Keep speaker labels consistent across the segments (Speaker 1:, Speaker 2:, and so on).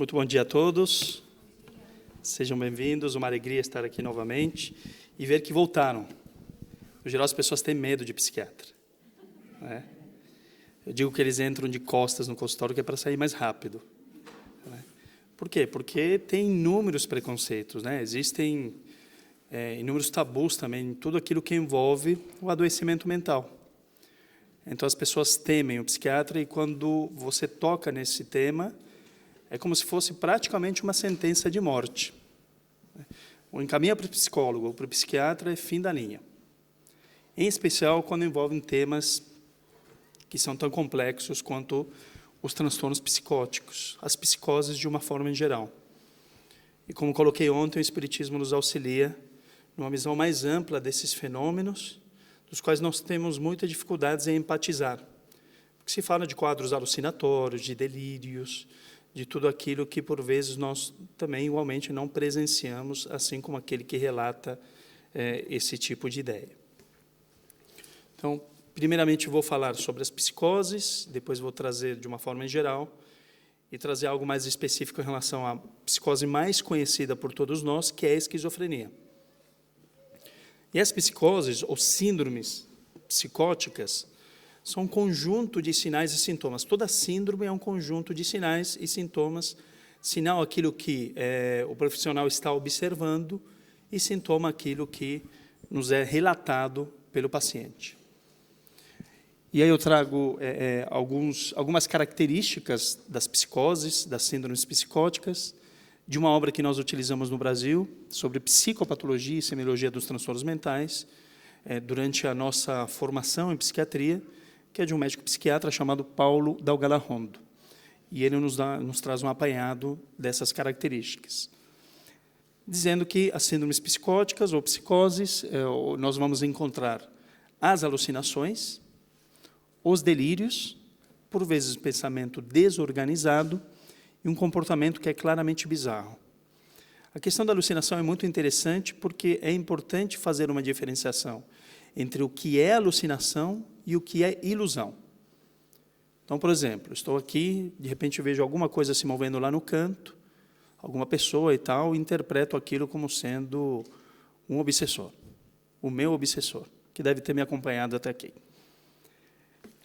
Speaker 1: Muito bom dia a todos. Sejam bem-vindos. Uma alegria estar aqui novamente e ver que voltaram. No geral, as pessoas têm medo de psiquiatra, né? Eu digo que eles entram de costas no consultório que é para sair mais rápido, né? Por quê? Porque tem inúmeros preconceitos, né? Existem inúmeros tabus também em tudo aquilo que envolve o adoecimento mental. Então, as pessoas temem o psiquiatra e, quando você toca nesse tema, é como se fosse praticamente uma sentença de morte. O encaminha para o psicólogo ou para o psiquiatra é fim da linha. Em especial quando envolvem temas que são tão complexos quanto os transtornos psicóticos, as psicoses de uma forma em geral. E como coloquei ontem, o Espiritismo nos auxilia numa visão mais ampla desses fenômenos, dos quais nós temos muita dificuldade em empatizar. Porque se fala de quadros alucinatórios, de delírios, de tudo aquilo que, por vezes, nós também, igualmente, não presenciamos, assim como aquele que relata esse tipo de ideia. Então, primeiramente, vou falar sobre as psicoses, depois vou trazer de uma forma em geral, e trazer algo mais específico em relação à psicose mais conhecida por todos nós, que é a esquizofrenia. E as psicoses, ou síndromes psicóticas, são um conjunto de sinais e sintomas. Toda síndrome é um conjunto de sinais e sintomas. Sinal, aquilo que o profissional está observando, e sintoma, aquilo que nos é relatado pelo paciente. E aí eu trago algumas características das psicoses, das síndromes psicóticas, de uma obra que nós utilizamos no Brasil, sobre psicopatologia e semiologia dos transtornos mentais, durante a nossa formação em psiquiatria, que é de um médico psiquiatra chamado Paulo Dalgalarrondo. E ele nos traz um apanhado dessas características, dizendo que as síndromes psicóticas ou psicoses, nós vamos encontrar as alucinações, os delírios, por vezes pensamento desorganizado e um comportamento que é claramente bizarro. A questão da alucinação é muito interessante porque é importante fazer uma diferenciação entre o que é alucinação e o que é ilusão. Então, por exemplo, estou aqui, de repente eu vejo alguma coisa se movendo lá no canto, alguma pessoa e tal, e interpreto aquilo como sendo um obsessor, o meu obsessor, que deve ter me acompanhado até aqui.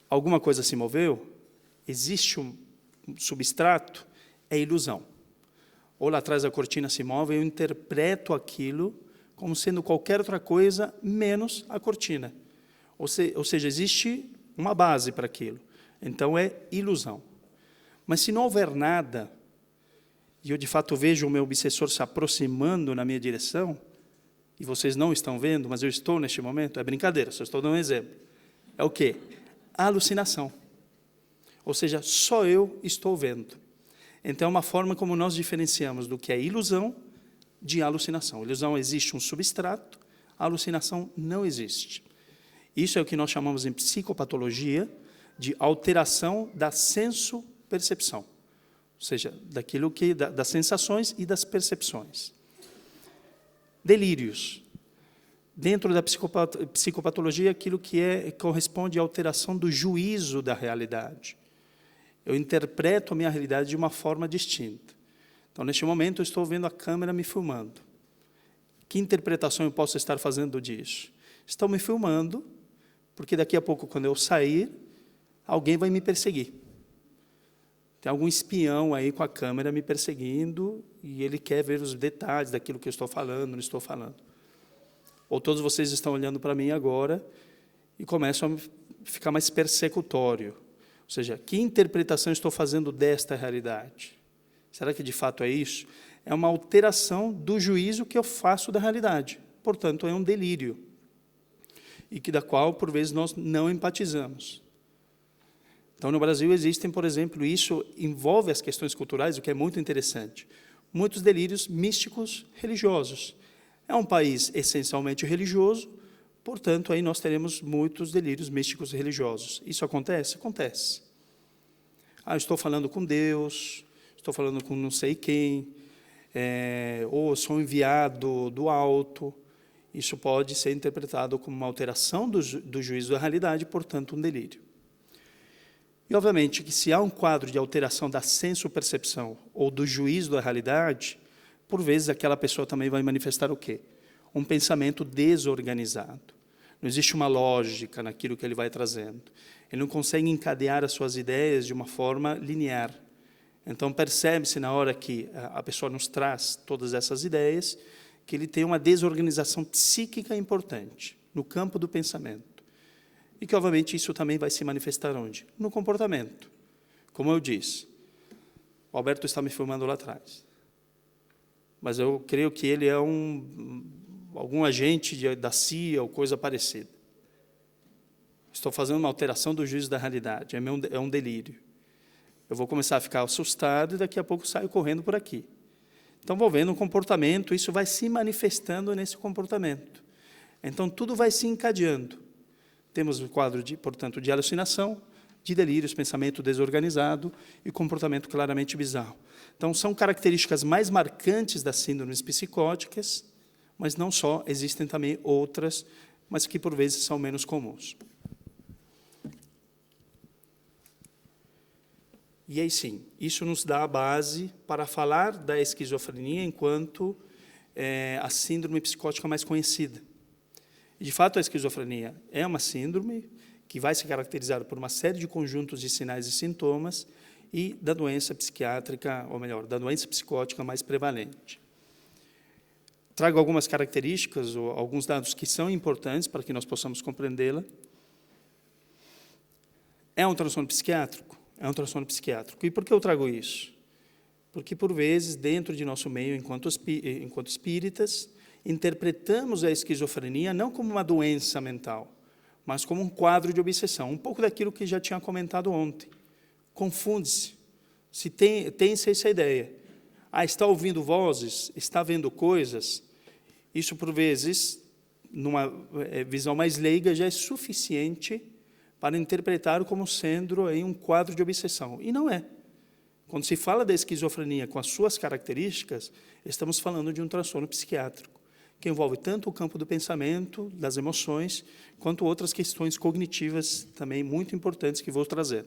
Speaker 1: Alguma coisa se moveu, existe um substrato, é ilusão. Ou lá atrás a cortina se move, eu interpreto aquilo como sendo qualquer outra coisa, menos a cortina. Ou seja, existe uma base para aquilo. Então, é ilusão. Mas se não houver nada, e eu, de fato, vejo o meu obsessor se aproximando na minha direção, e vocês não estão vendo, mas eu estou neste momento, é brincadeira, só estou dando um exemplo. É o quê? A alucinação. Ou seja, só eu estou vendo. Então, é uma forma como nós diferenciamos do que é ilusão de alucinação. Ilusão, existe um substrato, a alucinação não existe. Isso é o que nós chamamos em psicopatologia de alteração da senso-percepção, ou seja, daquilo que, das sensações e das percepções. Delírios. Dentro da psicopatologia, aquilo que corresponde à alteração do juízo da realidade. Eu interpreto a minha realidade de uma forma distinta. Então, neste momento, eu estou vendo a câmera me filmando. Que interpretação eu posso estar fazendo disso? Estão me filmando, porque daqui a pouco, quando eu sair, alguém vai me perseguir. Tem algum espião aí com a câmera me perseguindo, e ele quer ver os detalhes daquilo que eu estou falando, não estou falando. Ou todos vocês estão olhando para mim agora e começam a ficar mais persecutório. Ou seja, que interpretação estou fazendo desta realidade? Será que de fato é isso? É uma alteração do juízo que eu faço da realidade. Portanto, é um delírio. E da qual, por vezes, nós não empatizamos. Então, no Brasil existem, por exemplo, isso envolve as questões culturais, o que é muito interessante. Muitos delírios místicos religiosos. É um país essencialmente religioso, portanto, aí nós teremos muitos delírios místicos religiosos. Isso acontece? Acontece. Eu estou falando com Deus, estou falando com não sei quem, ou sou enviado do alto. Isso pode ser interpretado como uma alteração do juízo da realidade, portanto, um delírio. E, obviamente, que se há um quadro de alteração da senso-percepção ou do juízo da realidade, por vezes aquela pessoa também vai manifestar o quê? Um pensamento desorganizado. Não existe uma lógica naquilo que ele vai trazendo. Ele não consegue encadear as suas ideias de uma forma linear. Então, percebe-se na hora que a pessoa nos traz todas essas ideias, que ele tem uma desorganização psíquica importante no campo do pensamento. E que, obviamente, isso também vai se manifestar onde? No comportamento. Como eu disse, o Alberto está me filmando lá atrás. Mas eu creio que ele é algum agente da CIA ou coisa parecida. Estou fazendo uma alteração do juízo da realidade, é um delírio. Eu vou começar a ficar assustado e daqui a pouco saio correndo por aqui. Então, vou vendo um comportamento, isso vai se manifestando nesse comportamento. Então, tudo vai se encadeando. Temos o quadro, portanto, de alucinação, de delírios, pensamento desorganizado e comportamento claramente bizarro. Então, são características mais marcantes das síndromes psicóticas, mas não só, existem também outras, mas que, por vezes, são menos comuns. E aí, sim, isso nos dá a base para falar da esquizofrenia enquanto a síndrome psicótica mais conhecida. De fato, a esquizofrenia é uma síndrome que vai se caracterizar por uma série de conjuntos de sinais e sintomas e da doença psiquiátrica, ou melhor, da doença psicótica mais prevalente. Trago algumas características ou alguns dados que são importantes para que nós possamos compreendê-la. É um transtorno psiquiátrico? É um transtorno psiquiátrico. E por que eu trago isso? Porque, por vezes, dentro de nosso meio, enquanto espíritas, interpretamos a esquizofrenia não como uma doença mental, mas como um quadro de obsessão. Um pouco daquilo que já tinha comentado ontem. Confunde-se. Tem-se essa ideia. Está ouvindo vozes, está vendo coisas. Isso, por vezes, numa visão mais leiga, já é suficiente para interpretar como sendo aí um quadro de obsessão. E não é. Quando se fala da esquizofrenia com as suas características, estamos falando de um transtorno psiquiátrico, que envolve tanto o campo do pensamento, das emoções, quanto outras questões cognitivas também muito importantes que vou trazer.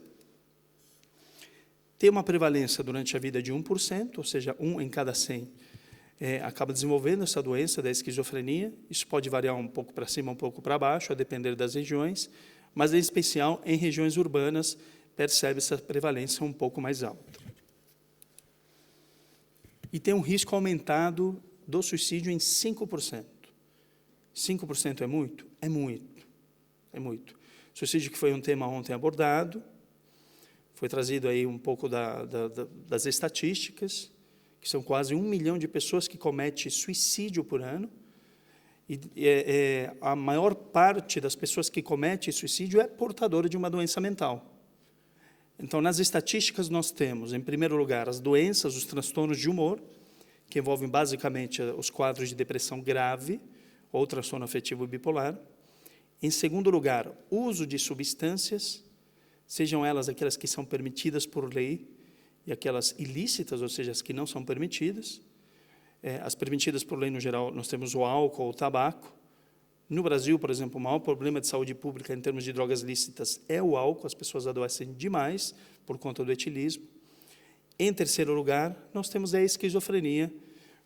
Speaker 1: Tem uma prevalência durante a vida de 1%, ou seja, 1 em cada 100 acaba desenvolvendo essa doença da esquizofrenia. Isso pode variar um pouco para cima, um pouco para baixo, a depender das regiões, mas, em especial, em regiões urbanas, percebe essa prevalência um pouco mais alta. E tem um risco aumentado do suicídio em 5%. 5% é muito? É muito. É muito. Suicídio que foi um tema ontem abordado, foi trazido aí um pouco das estatísticas, que são quase 1 milhão de pessoas que cometem suicídio por ano, e a maior parte das pessoas que cometem suicídio é portadora de uma doença mental. Então, nas estatísticas, nós temos, em primeiro lugar, as doenças, os transtornos de humor, que envolvem basicamente os quadros de depressão grave ou transtorno afetivo bipolar. Em segundo lugar, uso de substâncias, sejam elas aquelas que são permitidas por lei e aquelas ilícitas, ou seja, as que não são permitidas. As permitidas por lei, no geral, nós temos o álcool ou o tabaco. No Brasil, por exemplo, o maior problema de saúde pública em termos de drogas lícitas é o álcool, as pessoas adoecem demais por conta do etilismo. Em terceiro lugar, nós temos a esquizofrenia,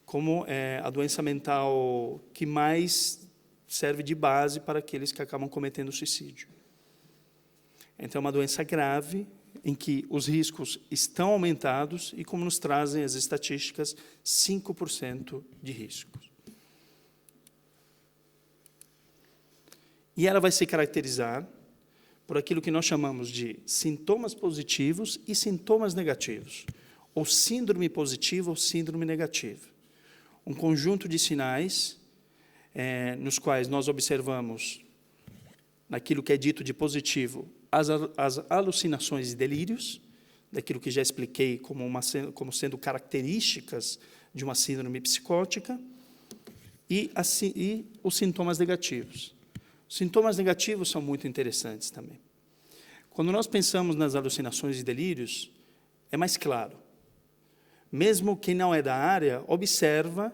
Speaker 1: como a doença mental que mais serve de base para aqueles que acabam cometendo suicídio. Então, é uma doença grave, em que os riscos estão aumentados e, como nos trazem as estatísticas, 5% de riscos. E ela vai se caracterizar por aquilo que nós chamamos de sintomas positivos e sintomas negativos, ou síndrome positiva ou síndrome negativa. Um conjunto de sinais nos quais nós observamos, naquilo que é dito de positivo, as alucinações e delírios, daquilo que já expliquei como sendo características de uma síndrome psicótica, e os sintomas negativos. Os sintomas negativos são muito interessantes também. Quando nós pensamos nas alucinações e delírios, é mais claro. Mesmo quem não é da área, observa,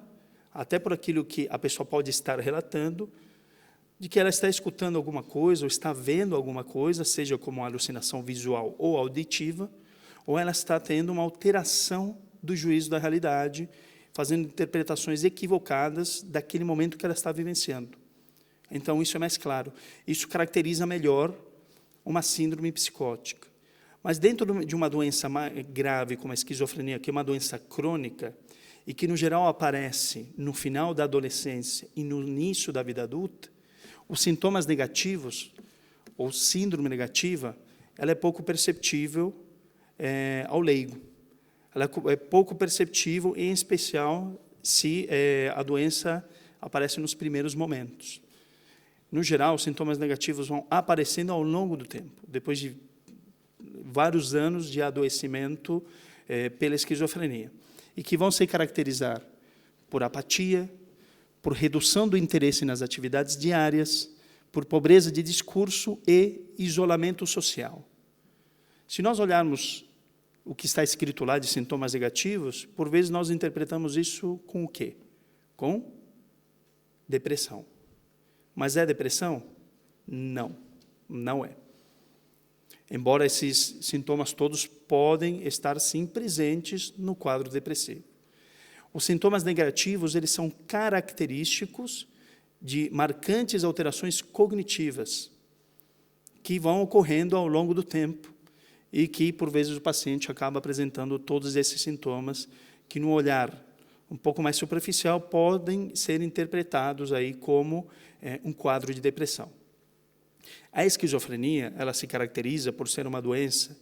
Speaker 1: até por aquilo que a pessoa pode estar relatando, de que ela está escutando alguma coisa, ou está vendo alguma coisa, seja como uma alucinação visual ou auditiva, ou ela está tendo uma alteração do juízo da realidade, fazendo interpretações equivocadas daquele momento que ela está vivenciando. Então, isso é mais claro. Isso caracteriza melhor uma síndrome psicótica. Mas dentro de uma doença grave como a esquizofrenia, que é uma doença crônica, e que, no geral, aparece no final da adolescência e no início da vida adulta, os sintomas negativos, ou síndrome negativa, ela é pouco perceptível ao leigo. Ela é pouco perceptível, em especial, se a doença aparece nos primeiros momentos. No geral, os sintomas negativos vão aparecendo ao longo do tempo, depois de vários anos de adoecimento pela esquizofrenia, e que vão se caracterizar por apatia, por redução do interesse nas atividades diárias, por pobreza de discurso e isolamento social. Se nós olharmos o que está escrito lá de sintomas negativos, por vezes nós interpretamos isso com o quê? Com depressão. Mas é depressão? Não, não é. Embora esses sintomas todos podem estar, sim, presentes no quadro depressivo. Os sintomas negativos, eles são característicos de marcantes alterações cognitivas que vão ocorrendo ao longo do tempo e que, por vezes, o paciente acaba apresentando todos esses sintomas que, no olhar um pouco mais superficial, podem ser interpretados aí como um quadro de depressão. A esquizofrenia, ela se caracteriza por ser uma doença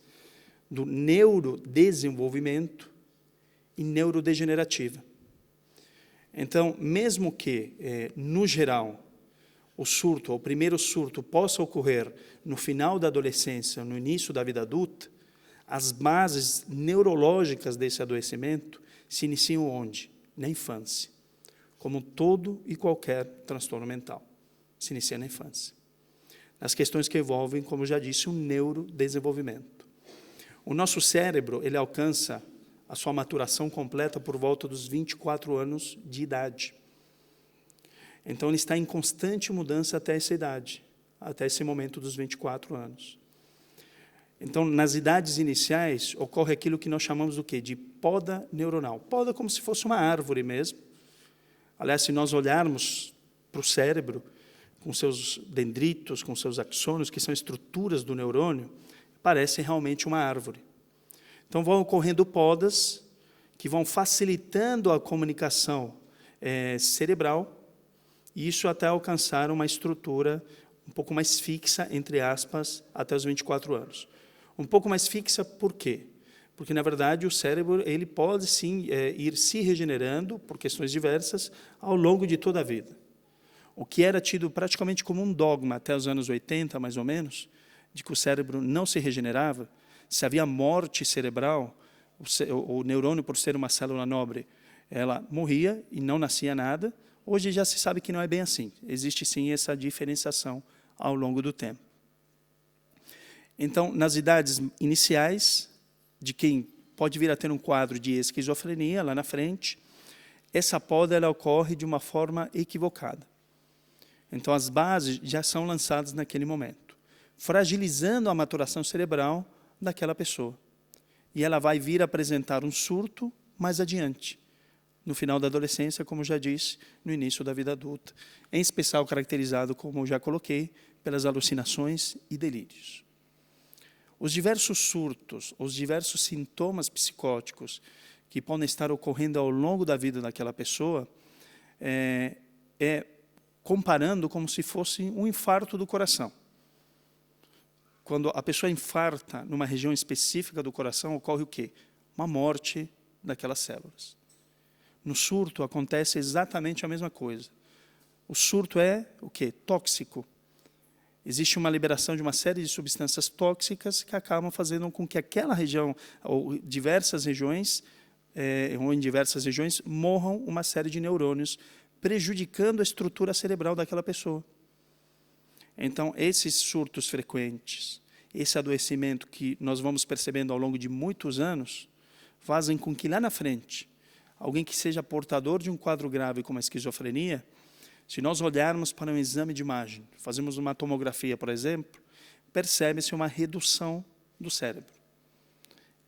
Speaker 1: do neurodesenvolvimento e neurodegenerativa. Então, mesmo que, no geral, o surto, o primeiro surto, possa ocorrer no final da adolescência, no início da vida adulta, as bases neurológicas desse adoecimento se iniciam onde? Na infância, como todo e qualquer transtorno mental. Se inicia na infância. Nas questões que envolvem, como já disse, o neurodesenvolvimento. O nosso cérebro, ele alcança a sua maturação completa por volta dos 24 anos de idade. Então, ele está em constante mudança até essa idade, até esse momento dos 24 anos. Então, nas idades iniciais, ocorre aquilo que nós chamamos do quê? De poda neuronal. Poda como se fosse uma árvore mesmo. Aliás, se nós olharmos para o cérebro, com seus dendritos, com seus axônios, que são estruturas do neurônio, parece realmente uma árvore. Então, vão ocorrendo podas que vão facilitando a comunicação cerebral, e isso até alcançar uma estrutura um pouco mais fixa, entre aspas, até os 24 anos. Um pouco mais fixa por quê? Porque, na verdade, o cérebro ele pode, sim, ir se regenerando, por questões diversas, ao longo de toda a vida. O que era tido praticamente como um dogma até os anos 80, mais ou menos, de que o cérebro não se regenerava, se havia morte cerebral, o neurônio, por ser uma célula nobre, ela morria e não nascia nada. Hoje já se sabe que não é bem assim. Existe, sim, essa diferenciação ao longo do tempo. Então, nas idades iniciais, de quem pode vir a ter um quadro de esquizofrenia, lá na frente, essa poda ela ocorre de uma forma equivocada. Então, as bases já são lançadas naquele momento, fragilizando a maturação cerebral daquela pessoa. E ela vai vir a apresentar um surto mais adiante, no final da adolescência, como já disse, no início da vida adulta, em especial caracterizado, como já coloquei, pelas alucinações e delírios. Os diversos surtos, os diversos sintomas psicóticos que podem estar ocorrendo ao longo da vida daquela pessoa, comparando como se fosse um infarto do coração. Quando a pessoa infarta numa região específica do coração, ocorre o quê? Uma morte daquelas células. No surto acontece exatamente a mesma coisa. O surto é o quê? Tóxico. Existe uma liberação de uma série de substâncias tóxicas que acabam fazendo com que aquela região, ou diversas regiões, ou em diversas regiões, morram uma série de neurônios, prejudicando a estrutura cerebral daquela pessoa. Então, esses surtos frequentes, esse adoecimento que nós vamos percebendo ao longo de muitos anos, fazem com que lá na frente, alguém que seja portador de um quadro grave como a esquizofrenia, Se nós olharmos para um exame de imagem, fazemos uma tomografia, por exemplo, percebe-se uma redução do cérebro.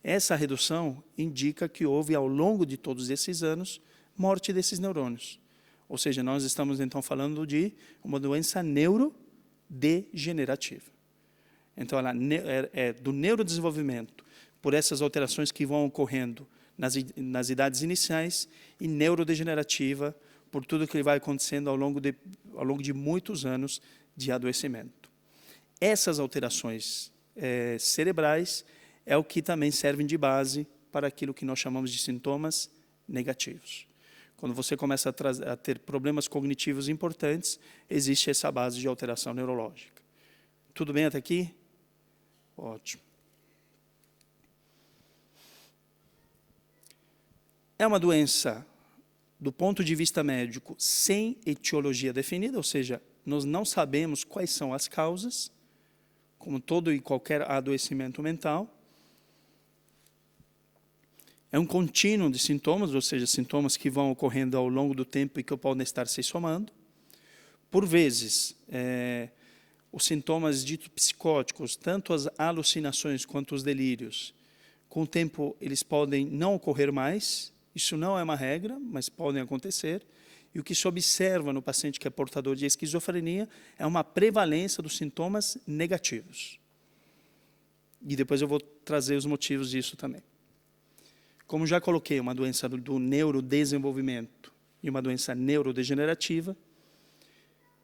Speaker 1: Essa redução indica que houve, ao longo de todos esses anos, morte desses neurônios. Ou seja, nós estamos, então, falando de uma doença neurodegenerativa. Então, ela é do neurodesenvolvimento, por essas alterações que vão ocorrendo nas idades iniciais, e neurodegenerativa, por tudo que vai acontecendo ao longo de muitos anos de adoecimento. Essas alterações cerebrais é o que também servem de base para aquilo que nós chamamos de sintomas negativos. Quando você começa a ter problemas cognitivos importantes, existe essa base de alteração neurológica. Tudo bem até aqui? Ótimo. É uma doença, do ponto de vista médico, sem etiologia definida, ou seja, nós não sabemos quais são as causas, como todo e qualquer adoecimento mental. É um contínuo de sintomas, ou seja, sintomas que vão ocorrendo ao longo do tempo e que podem estar se somando. Por vezes, os sintomas ditos psicóticos, tanto as alucinações quanto os delírios, com o tempo eles podem não ocorrer mais. Isso não é uma regra, mas podem acontecer. E o que se observa no paciente que é portador de esquizofrenia é uma prevalência dos sintomas negativos. E depois eu vou trazer os motivos disso também. Como já coloquei, uma doença do neurodesenvolvimento e uma doença neurodegenerativa,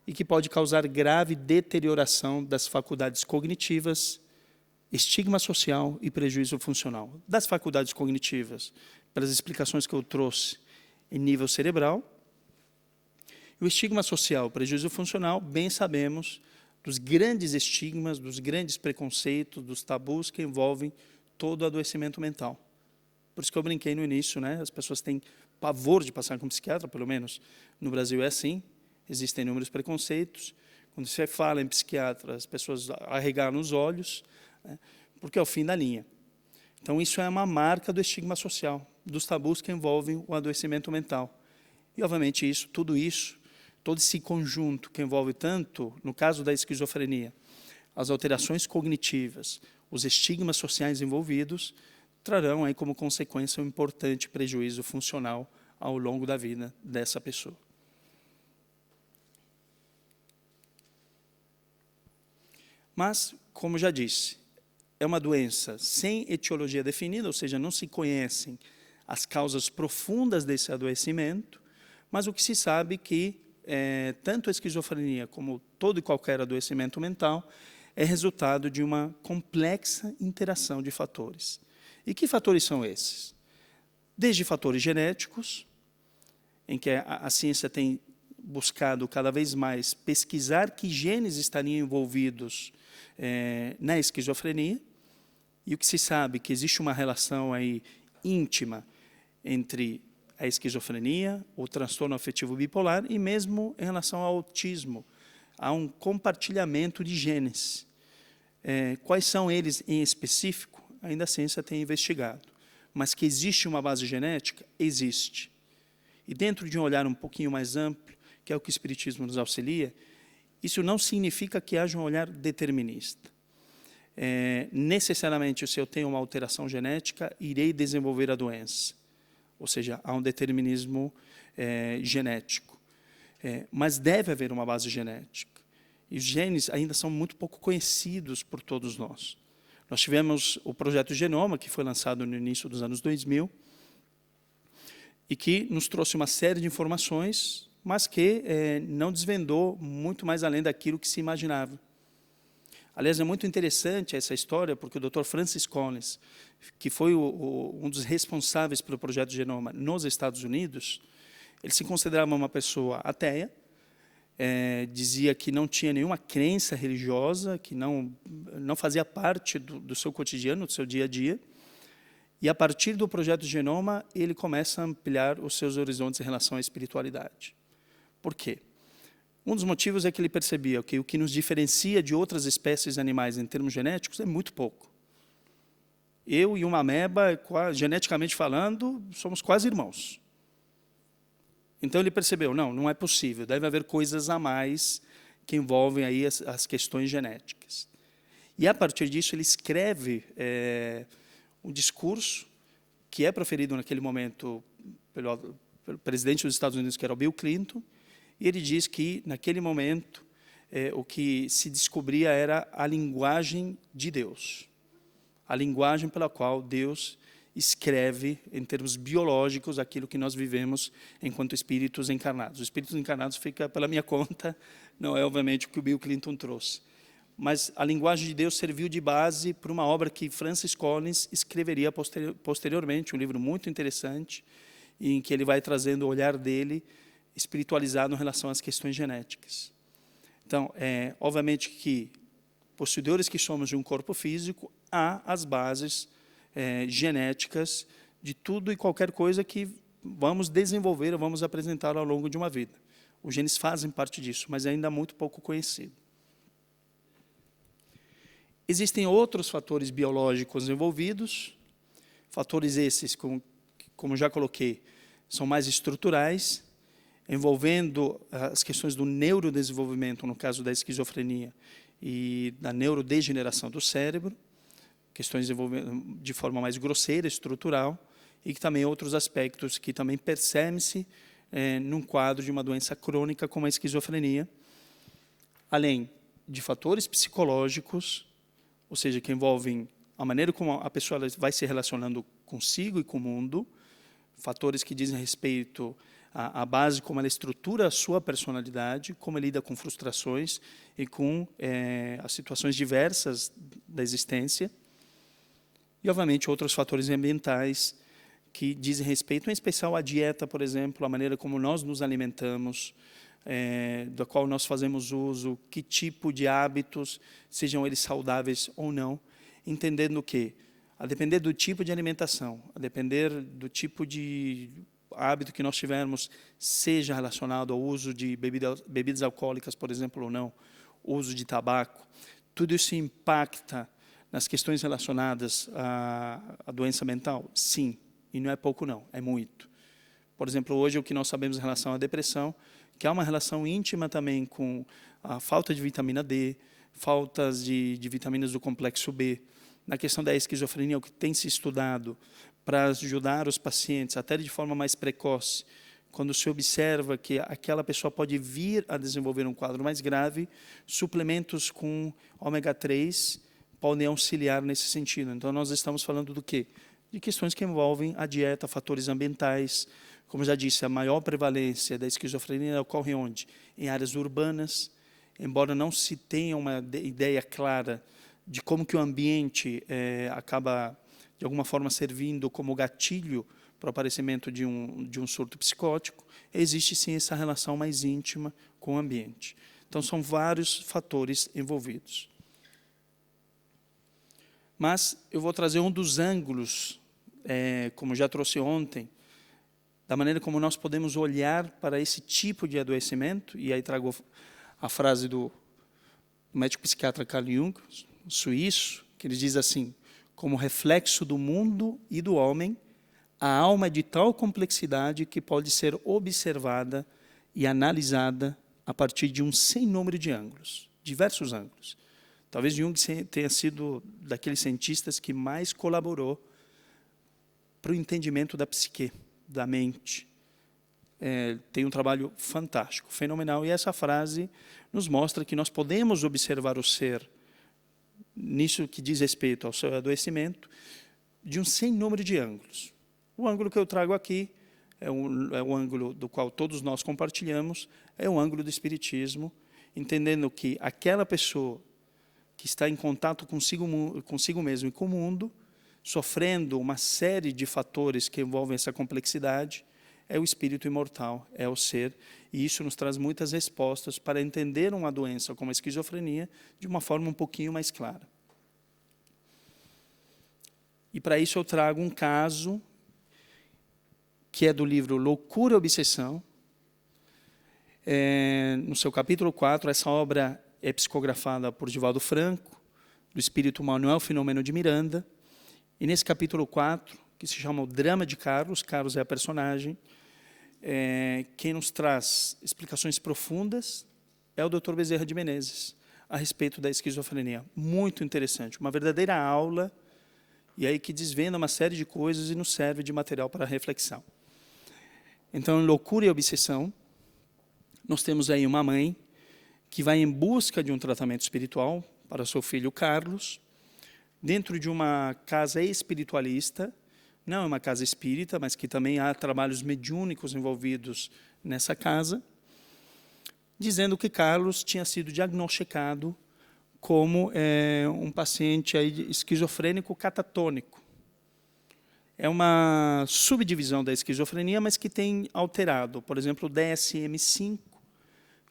Speaker 1: e que pode causar grave deterioração das faculdades cognitivas, estigma social e prejuízo funcional. Das faculdades cognitivas, pelas explicações que eu trouxe em nível cerebral, e o estigma social, o prejuízo funcional, bem sabemos dos grandes estigmas, dos grandes preconceitos, dos tabus que envolvem todo o adoecimento mental. Por isso que eu brinquei no início, né? As pessoas têm pavor de passar com psiquiatra, pelo menos no Brasil é assim. Existem inúmeros preconceitos. Quando você fala em psiquiatra, as pessoas arregalam os olhos, né? Porque é o fim da linha. Então, isso é uma marca do estigma social, dos tabus que envolvem o adoecimento mental. E, obviamente, todo esse conjunto que envolve tanto, no caso da esquizofrenia, as alterações cognitivas, os estigmas sociais envolvidos, trarão aí como consequência um importante prejuízo funcional ao longo da vida dessa pessoa. Mas, como já disse, é uma doença sem etiologia definida, ou seja, não se conhecem as causas profundas desse adoecimento, mas o que se sabe é que tanto a esquizofrenia como todo e qualquer adoecimento mental é resultado de uma complexa interação de fatores. E que fatores são esses? Desde fatores genéticos, em que a ciência tem buscado cada vez mais pesquisar que genes estariam envolvidos na esquizofrenia, e o que se sabe é que existe uma relação aí íntima entre a esquizofrenia, o transtorno afetivo bipolar, e mesmo em relação ao autismo, há um compartilhamento de genes. Quais são eles em específico? Ainda a ciência tem investigado. Mas que existe uma base genética? Existe. E dentro de um olhar um pouquinho mais amplo, que é o que o Espiritismo nos auxilia, isso não significa que haja um olhar determinista. Necessariamente, se eu tenho uma alteração genética, irei desenvolver a doença. Ou seja, há um determinismo genético. Mas deve haver uma base genética. E os genes ainda são muito pouco conhecidos por todos nós. Nós tivemos o projeto Genoma, que foi lançado no início dos anos 2000, e que nos trouxe uma série de informações, mas que não desvendou muito mais além daquilo que se imaginava. Aliás, é muito interessante essa história, porque o Dr. Francis Collins, que foi um dos responsáveis pelo projeto Genoma nos Estados Unidos, ele se considerava uma pessoa ateia, dizia que não tinha nenhuma crença religiosa, que não fazia parte do seu cotidiano, do seu dia a dia. E, a partir do projeto Genoma, ele começa a ampliar os seus horizontes em relação à espiritualidade. Por quê? Um dos motivos é que ele percebia que o que nos diferencia de outras espécies animais em termos genéticos é muito pouco. Eu e uma ameba, geneticamente falando, somos quase irmãos. Então ele percebeu, não é possível, deve haver coisas a mais que envolvem aí as questões genéticas. E a partir disso ele escreve um discurso que é proferido naquele momento pelo presidente dos Estados Unidos, que era o Bill Clinton, e ele diz que naquele momento o que se descobria era a linguagem de Deus, a linguagem pela qual Deus escreve, em termos biológicos, aquilo que nós vivemos enquanto espíritos encarnados. Os espíritos encarnados fica pela minha conta, não é, obviamente, o que o Bill Clinton trouxe. Mas a linguagem de Deus serviu de base para uma obra que Francis Collins escreveria posteriormente, um livro muito interessante, em que ele vai trazendo o olhar dele espiritualizado em relação às questões genéticas. Então, obviamente que, possuidores que somos de um corpo físico, há as bases genéticas de tudo e qualquer coisa que vamos desenvolver ou vamos apresentar ao longo de uma vida. Os genes fazem parte disso, mas ainda muito pouco conhecido. Existem outros fatores biológicos envolvidos, fatores esses, como já coloquei, são mais estruturais, envolvendo as questões do neurodesenvolvimento, no caso da esquizofrenia, e da neurodegeneração do cérebro, questões de forma mais grosseira, estrutural, e que também outros aspectos que também percebem-se num quadro de uma doença crônica como a esquizofrenia, além de fatores psicológicos, ou seja, que envolvem a maneira como a pessoa vai se relacionando consigo e com o mundo, fatores que dizem respeito à base, como ela estrutura a sua personalidade, como ela lida com frustrações e com as situações diversas da existência, e, obviamente, outros fatores ambientais que dizem respeito, em especial à dieta, por exemplo, a maneira como nós nos alimentamos, da qual nós fazemos uso, que tipo de hábitos, sejam eles saudáveis ou não, entendendo que, a depender do tipo de alimentação, a depender do tipo de hábito que nós tivermos, seja relacionado ao uso de bebidas alcoólicas, por exemplo, ou não, uso de tabaco, tudo isso impacta nas questões relacionadas à doença mental? Sim, e não é pouco não, é muito. Por exemplo, hoje o que nós sabemos em relação à depressão, que há uma relação íntima também com a falta de vitamina D, faltas de vitaminas do complexo B. Na questão da esquizofrenia, o que tem se estudado para ajudar os pacientes, até de forma mais precoce, quando se observa que aquela pessoa pode vir a desenvolver um quadro mais grave, suplementos com ômega 3 podem auxiliar nesse sentido. Então, nós estamos falando do quê? De questões que envolvem a dieta, fatores ambientais. Como já disse, a maior prevalência da esquizofrenia ocorre onde? Em áreas urbanas, embora não se tenha uma ideia clara de como que o ambiente acaba, de alguma forma, servindo como gatilho para o aparecimento de um surto psicótico, existe sim essa relação mais íntima com o ambiente. Então, são vários fatores envolvidos. Mas eu vou trazer um dos ângulos, como já trouxe ontem, da maneira como nós podemos olhar para esse tipo de adoecimento, e aí trago a frase do médico psiquiatra Carl Jung, suíço, que ele diz assim: como reflexo do mundo e do homem, a alma é de tal complexidade que pode ser observada e analisada a partir de um sem número de ângulos, diversos ângulos. Talvez Jung tenha sido daqueles cientistas que mais colaborou para o entendimento da psique, da mente. Tem um trabalho fantástico, fenomenal, e essa frase nos mostra que nós podemos observar o ser, nisso que diz respeito ao seu adoecimento, de um sem número de ângulos. O ângulo que eu trago aqui é o ângulo do qual todos nós compartilhamos, é o ângulo do espiritismo, entendendo que aquela pessoa que está em contato consigo mesmo e com o mundo, sofrendo uma série de fatores que envolvem essa complexidade, é o espírito imortal, é o ser, e isso nos traz muitas respostas para entender uma doença como a esquizofrenia de uma forma um pouquinho mais clara. E para isso eu trago um caso que é do livro Loucura e Obsessão. No seu capítulo 4, essa obra é psicografada por Divaldo Franco, do espírito Manuel Filomeno de Miranda, e nesse capítulo 4, que se chama O Drama de Carlos, Carlos é a personagem, quem nos traz explicações profundas é o Dr. Bezerra de Menezes, a respeito da esquizofrenia. Muito interessante, uma verdadeira aula, e aí que desvenda uma série de coisas e nos serve de material para reflexão. Então, em Loucura e Obsessão, nós temos aí uma mãe que vai em busca de um tratamento espiritual para seu filho Carlos, dentro de uma casa espiritualista, não é uma casa espírita, mas que também há trabalhos mediúnicos envolvidos nessa casa, dizendo que Carlos tinha sido diagnosticado como um paciente aí esquizofrênico catatônico. É uma subdivisão da esquizofrenia, mas que tem alterado. Por exemplo, o DSM-5,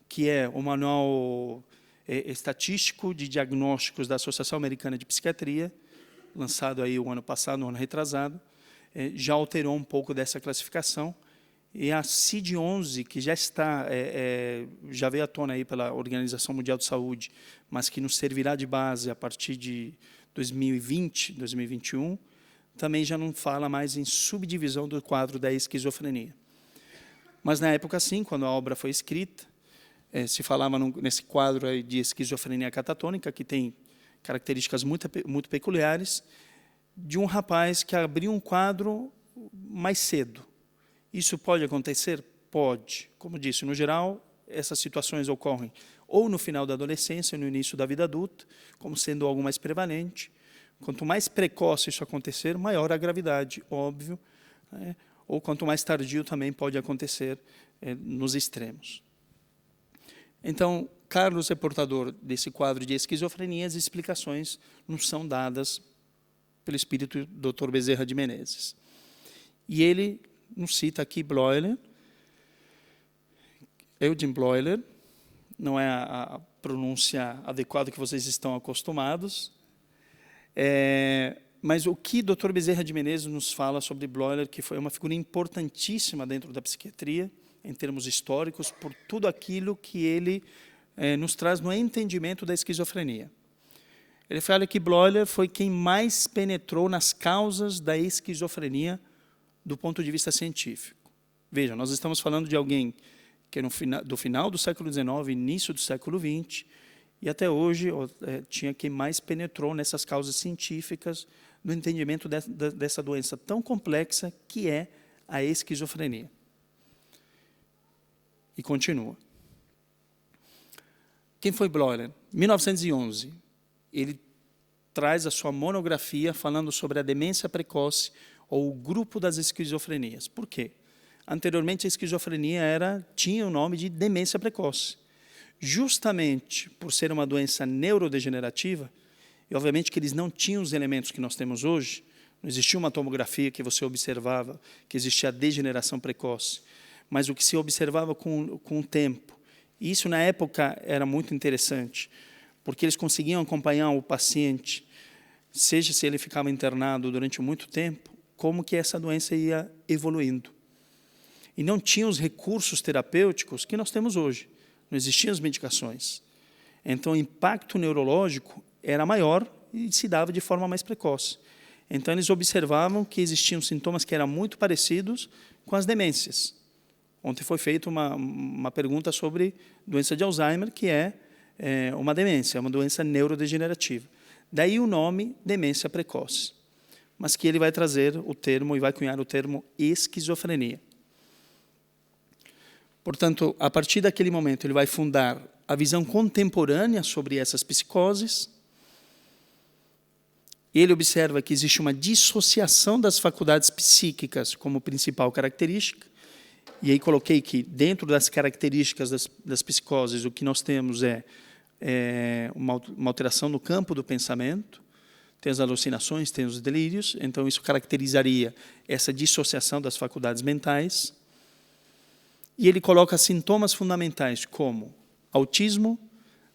Speaker 1: que é o Manual Estatístico de Diagnósticos da Associação Americana de Psiquiatria, lançado aí o ano passado, no ano retrasado, já alterou um pouco dessa classificação, e a CID-11, que já está, já veio à tona aí pela Organização Mundial de Saúde, mas que nos servirá de base a partir de 2020, 2021, também já não fala mais em subdivisão do quadro da esquizofrenia. Mas, na época, sim, quando a obra foi escrita, se falava nesse quadro aí de esquizofrenia catatônica, que tem características muito peculiares, de um rapaz que abriu um quadro mais cedo. Isso pode acontecer? Pode. Como disse, no geral, essas situações ocorrem ou no final da adolescência, no início da vida adulta, como sendo algo mais prevalente. Quanto mais precoce isso acontecer, maior a gravidade, óbvio, né? Ou quanto mais tardio também pode acontecer nos extremos. Então, Carlos é portador desse quadro de esquizofrenia, as explicações nos são dadas pelo espírito do Dr. Bezerra de Menezes. E ele nos cita aqui Bleuler, Eugen Bleuler, não é a pronúncia adequada que vocês estão acostumados, mas o que Dr. Bezerra de Menezes nos fala sobre Bleuler, que foi uma figura importantíssima dentro da psiquiatria, em termos históricos, por tudo aquilo que ele nos traz no entendimento da esquizofrenia. Ele fala que Bleuler foi quem mais penetrou nas causas da esquizofrenia do ponto de vista científico. Veja, nós estamos falando de alguém que do final do século XIX, início do século XX, e até hoje tinha quem mais penetrou nessas causas científicas do entendimento dessa doença tão complexa que é a esquizofrenia. E continua. Quem foi Bleuler? 1911. Ele traz a sua monografia falando sobre a demência precoce ou o grupo das esquizofrenias. Por quê? Anteriormente, a esquizofrenia tinha o nome de demência precoce. Justamente por ser uma doença neurodegenerativa, e obviamente que eles não tinham os elementos que nós temos hoje, não existia uma tomografia que você observava que existia a degeneração precoce, mas o que se observava com o tempo. E isso, na época, era muito interessante, porque eles conseguiam acompanhar o paciente, seja se ele ficava internado durante muito tempo, como que essa doença ia evoluindo. E não tinha os recursos terapêuticos que nós temos hoje. Não existiam as medicações. Então, o impacto neurológico era maior e se dava de forma mais precoce. Então, eles observavam que existiam sintomas que eram muito parecidos com as demências. Ontem foi feita uma pergunta sobre doença de Alzheimer, que é uma demência, uma doença neurodegenerativa. Daí o nome demência precoce, mas que ele vai trazer o termo e vai cunhar o termo esquizofrenia. Portanto, a partir daquele momento, ele vai fundar a visão contemporânea sobre essas psicoses. Ele observa que existe uma dissociação das faculdades psíquicas como principal característica, e aí coloquei que, dentro das características das psicoses, o que nós temos é uma alteração no campo do pensamento, tem as alucinações, tem os delírios, então isso caracterizaria essa dissociação das faculdades mentais. E ele coloca sintomas fundamentais como autismo,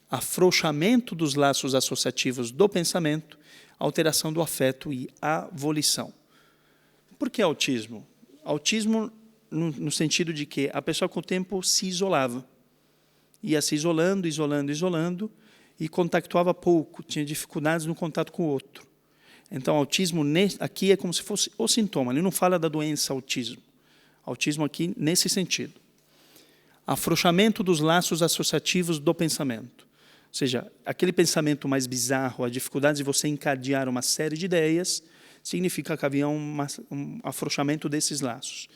Speaker 1: afrouxamento dos laços associativos do pensamento, alteração do afeto e avolição. Por que autismo? Autismo no sentido de que a pessoa com o tempo se isolava, ia se isolando, e contactuava pouco, tinha dificuldades no contato com o outro. Então, autismo aqui é como se fosse o sintoma, ele não fala da doença autismo. Autismo aqui nesse sentido. Afrouxamento dos laços associativos do pensamento. Ou seja, aquele pensamento mais bizarro, a dificuldade de você encadear uma série de ideias, significa que havia um afrouxamento desses laços.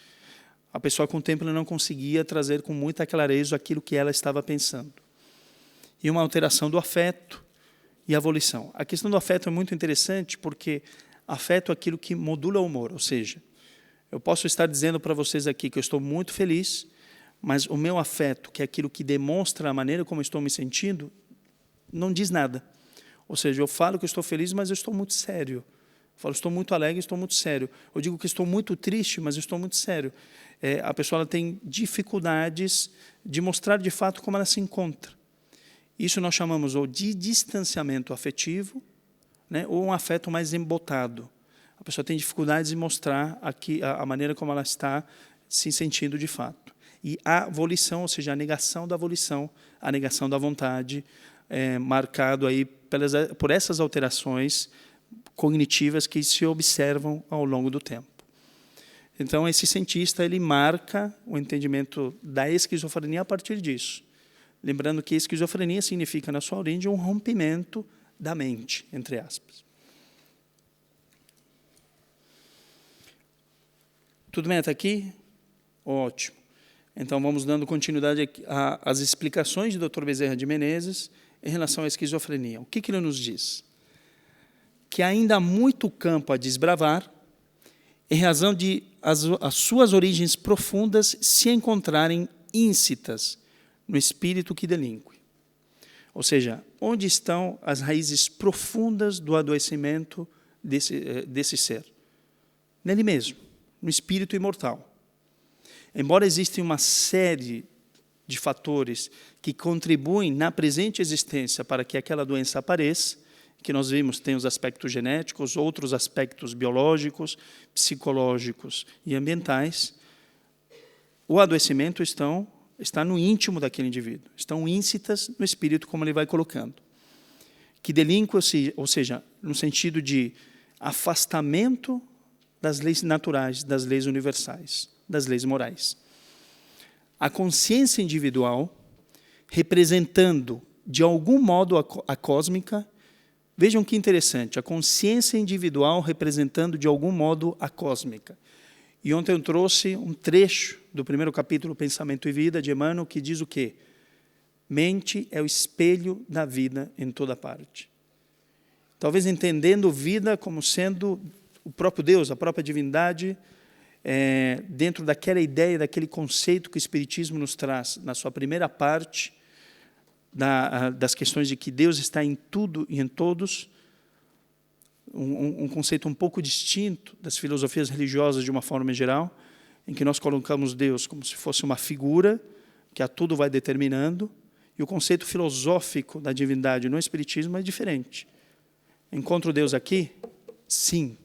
Speaker 1: A pessoa, com o tempo, não conseguia trazer com muita clareza aquilo que ela estava pensando. E uma alteração do afeto e a volição. A questão do afeto é muito interessante, porque afeto é aquilo que modula o humor, ou seja, eu posso estar dizendo para vocês aqui que eu estou muito feliz, mas o meu afeto, que é aquilo que demonstra a maneira como eu estou me sentindo, não diz nada. Ou seja, eu falo que eu estou feliz, mas eu estou muito sério. Eu falo, estou muito alegre, estou muito sério. Eu digo que estou muito triste, mas eu estou muito sério. A pessoa ela tem dificuldades de mostrar de fato como ela se encontra. Isso nós chamamos ou de distanciamento afetivo, né, ou um afeto mais embotado. A pessoa tem dificuldades de mostrar aqui a maneira como ela está se sentindo de fato. E a volição, ou seja, a negação da volição, a negação da vontade, marcado aí por essas alterações cognitivas que se observam ao longo do tempo. Então, esse cientista ele marca o entendimento da esquizofrenia a partir disso. Lembrando que esquizofrenia significa, na sua origem, um rompimento da mente, entre aspas. Tudo bem até aqui? Ótimo. Então, vamos dando continuidade às explicações do Dr. Bezerra de Menezes em relação à esquizofrenia. O que ele nos diz? Que ainda há muito campo a desbravar, em razão de as suas origens profundas se encontrarem íncitas no espírito que delinque. Ou seja, onde estão as raízes profundas do adoecimento desse ser? Nele mesmo, no espírito imortal. Embora exista uma série de fatores que contribuem na presente existência para que aquela doença apareça, que nós vimos, tem os aspectos genéticos, outros aspectos biológicos, psicológicos e ambientais, o adoecimento está no íntimo daquele indivíduo, estão íncitas no espírito, como ele vai colocando. Que delinque, ou seja, no sentido de afastamento das leis naturais, das leis universais, das leis morais. A consciência individual, representando, de algum modo, a cósmica. Vejam que interessante, a consciência individual representando, de algum modo, a cósmica. E ontem eu trouxe um trecho do primeiro capítulo, Pensamento e Vida, de Emmanuel, que diz o quê? Mente é o espelho da vida em toda parte. Talvez entendendo vida como sendo o próprio Deus, a própria divindade, dentro daquela ideia, daquele conceito que o Espiritismo nos traz na sua primeira parte, das questões de que Deus está em tudo e em todos, um conceito um pouco distinto das filosofias religiosas de uma forma geral, em que nós colocamos Deus como se fosse uma figura que a tudo vai determinando, e o conceito filosófico da divindade no Espiritismo é diferente. Encontro Deus aqui? Sim,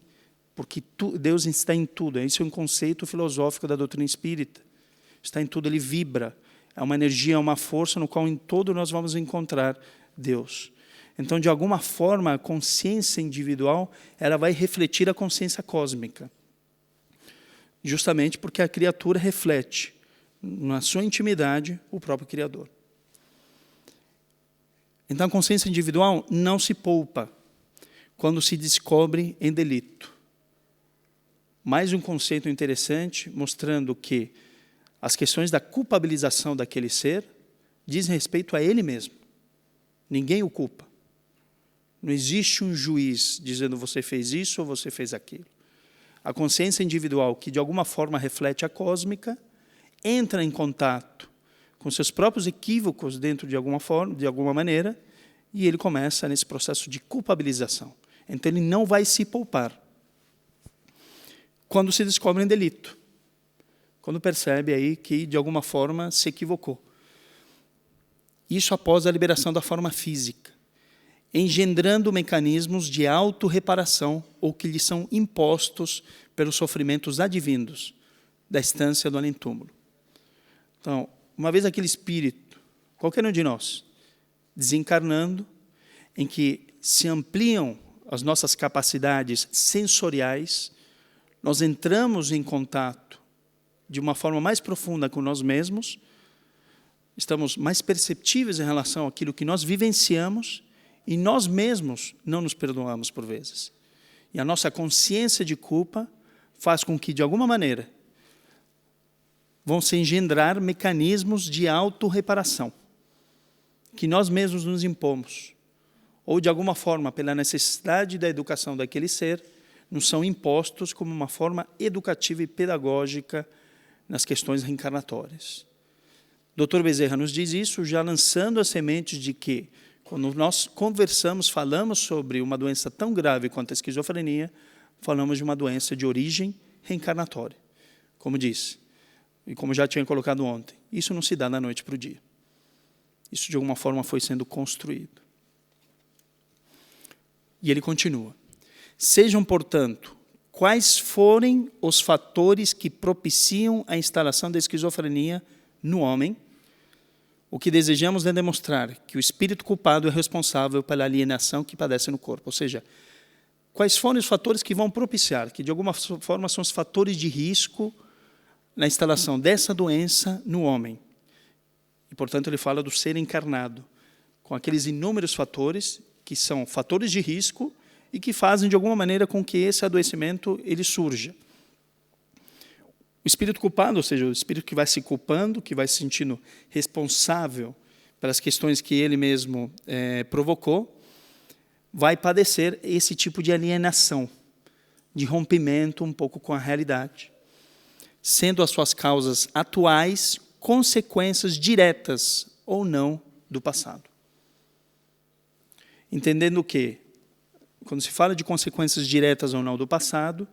Speaker 1: porque Deus está em tudo. Esse é um conceito filosófico da doutrina espírita. Está em tudo, ele vibra. É uma energia, é uma força no qual em todo nós vamos encontrar Deus. Então, de alguma forma, a consciência individual ela vai refletir a consciência cósmica. Justamente porque a criatura reflete, na sua intimidade, o próprio Criador. Então, a consciência individual não se poupa quando se descobre em delito. Mais um conceito interessante, mostrando que as questões da culpabilização daquele ser dizem respeito a ele mesmo. Ninguém o culpa. Não existe um juiz dizendo você fez isso ou você fez aquilo. A consciência individual, que de alguma forma reflete a cósmica, entra em contato com seus próprios equívocos dentro de alguma forma, de alguma maneira, e ele começa nesse processo de culpabilização. Então ele não vai se poupar. Quando se descobre um delito. Quando percebe aí que, de alguma forma, se equivocou. Isso após a liberação da forma física, engendrando mecanismos de autorreparação ou que lhe são impostos pelos sofrimentos advindos da estância do além-túmulo. Então, uma vez aquele espírito, qualquer um de nós, desencarnando, em que se ampliam as nossas capacidades sensoriais, nós entramos em contato de uma forma mais profunda com nós mesmos, estamos mais perceptíveis em relação àquilo que nós vivenciamos e nós mesmos não nos perdoamos por vezes. E a nossa consciência de culpa faz com que, de alguma maneira, vão se engendrar mecanismos de autorreparação que nós mesmos nos impomos, ou de alguma forma, pela necessidade da educação daquele ser, nos são impostos como uma forma educativa e pedagógica nas questões reencarnatórias. Dr. Bezerra nos diz isso já lançando as sementes de que, quando nós conversamos, falamos sobre uma doença tão grave quanto a esquizofrenia, falamos de uma doença de origem reencarnatória. Como disse, e como já tinha colocado ontem, isso não se dá da noite para o dia. Isso, de alguma forma, foi sendo construído. E ele continua. Sejam, portanto, quais forem os fatores que propiciam a instalação da esquizofrenia no homem, o que desejamos é demonstrar que o espírito culpado é responsável pela alienação que padece no corpo. Ou seja, quais forem os fatores que vão propiciar, que de alguma forma são os fatores de risco na instalação dessa doença no homem. E, portanto, ele fala do ser encarnado, com aqueles inúmeros fatores que são fatores de risco e que fazem, de alguma maneira, com que esse adoecimento ele surja. O espírito culpado, ou seja, o espírito que vai se culpando, que vai se sentindo responsável pelas questões que ele mesmo provocou, vai padecer esse tipo de alienação, de rompimento um pouco com a realidade, sendo as suas causas atuais consequências diretas ou não do passado. Entendendo que, quando se fala de consequências diretas ou não do passado,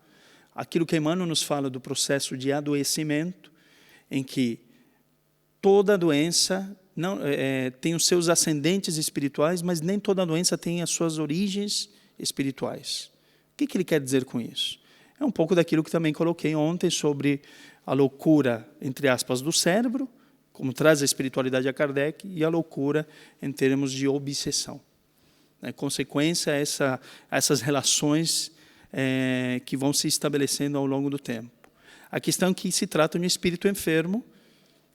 Speaker 1: aquilo que Emmanuel nos fala do processo de adoecimento, em que toda doença tem os seus ascendentes espirituais, mas nem toda doença tem as suas origens espirituais. O que ele quer dizer com isso? É um pouco daquilo que também coloquei ontem sobre a loucura, entre aspas, do cérebro, como traz a espiritualidade a Kardec, e a loucura em termos de obsessão. Consequência a essas relações que vão se estabelecendo ao longo do tempo. A questão é que se trata de um espírito enfermo,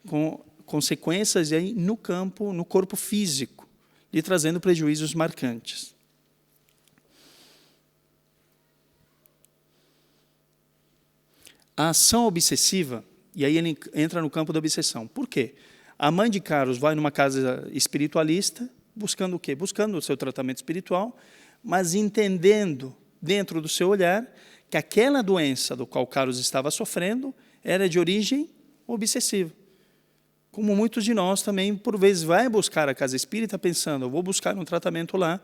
Speaker 1: com consequências aí no campo, no corpo físico, lhe trazendo prejuízos marcantes. A ação obsessiva, e aí ele entra no campo da obsessão. Por quê? A mãe de Carlos vai numa casa espiritualista, buscando o quê? Buscando o seu tratamento espiritual, mas entendendo, dentro do seu olhar, que aquela doença do qual Carlos estava sofrendo era de origem obsessiva. Como muitos de nós também, por vezes, vai buscar a casa espírita pensando, eu vou buscar um tratamento lá,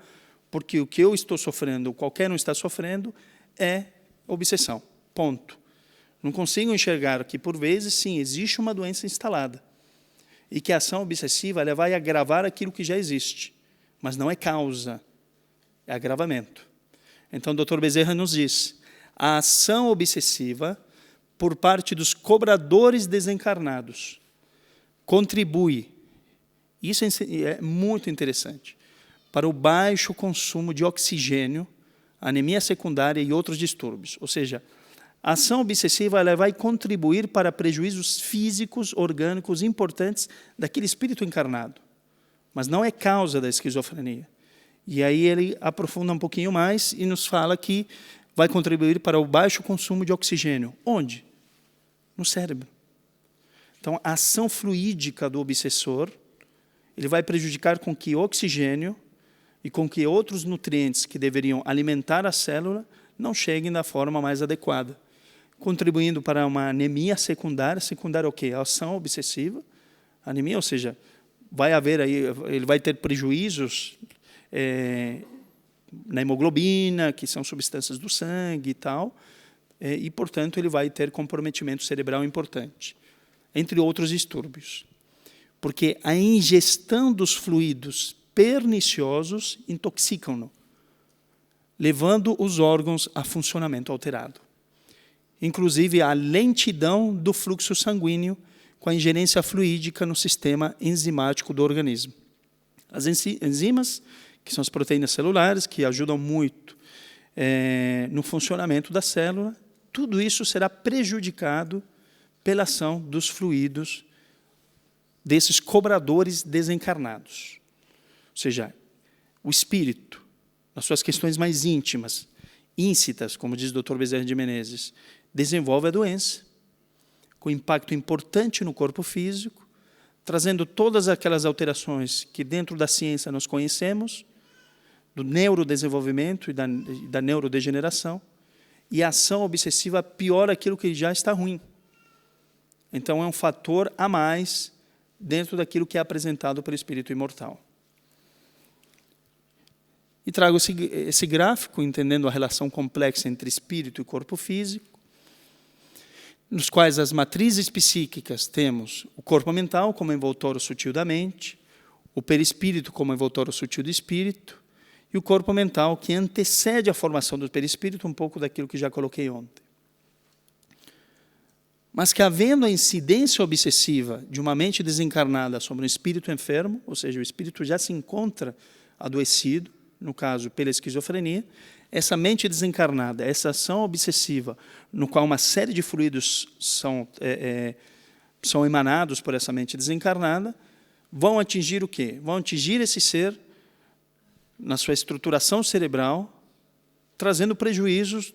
Speaker 1: porque o que eu estou sofrendo, qualquer um está sofrendo, é obsessão. Ponto. Não consigo enxergar que, por vezes, sim, existe uma doença instalada. E que a ação obsessiva ela vai agravar aquilo que já existe. Mas não é causa, é agravamento. Então, o Dr. Bezerra nos diz, a ação obsessiva, por parte dos cobradores desencarnados, contribui, isso é muito interessante, para o baixo consumo de oxigênio, anemia secundária e outros distúrbios. Ou seja, a ação obsessiva ela vai contribuir para prejuízos físicos, orgânicos importantes daquele espírito encarnado, mas não é causa da esquizofrenia. E aí ele aprofunda um pouquinho mais e nos fala que vai contribuir para o baixo consumo de oxigênio. Onde? No cérebro. Então, a ação fluídica do obsessor ele vai prejudicar com que oxigênio e com que outros nutrientes que deveriam alimentar a célula não cheguem da forma mais adequada, contribuindo para uma anemia secundária. Secundária é o quê? A ação obsessiva. Anemia, ou seja, vai haver aí, ele vai ter prejuízos na hemoglobina, que são substâncias do sangue e tal, e, portanto, ele vai ter comprometimento cerebral importante, entre outros distúrbios. Porque a ingestão dos fluidos perniciosos intoxicam-no, levando os órgãos a funcionamento alterado. Inclusive, a lentidão do fluxo sanguíneo com a ingerência fluídica no sistema enzimático do organismo. As enzimas, que são as proteínas celulares, que ajudam muito no funcionamento da célula, tudo isso será prejudicado pela ação dos fluidos desses cobradores desencarnados. Ou seja, o espírito, nas suas questões mais íntimas, íncitas, como diz o Dr. Bezerra de Menezes, desenvolve a doença, com impacto importante no corpo físico, trazendo todas aquelas alterações que dentro da ciência nós conhecemos, do neurodesenvolvimento e da neurodegeneração, e a ação obsessiva piora aquilo que já está ruim. Então, é um fator a mais dentro daquilo que é apresentado pelo espírito imortal. E trago esse gráfico, entendendo a relação complexa entre espírito e corpo físico, nos quais as matrizes psíquicas temos o corpo mental como envoltório sutil da mente, o perispírito como envoltório sutil do espírito, e o corpo mental que antecede a formação do perispírito, um pouco daquilo que já coloquei ontem. Mas que, havendo a incidência obsessiva de uma mente desencarnada sobre um espírito enfermo, ou seja, o espírito já se encontra adoecido, no caso, pela esquizofrenia, essa mente desencarnada, essa ação obsessiva, no qual uma série de fluidos são emanados por essa mente desencarnada, vão atingir o quê? Vão atingir esse ser na sua estruturação cerebral, trazendo prejuízos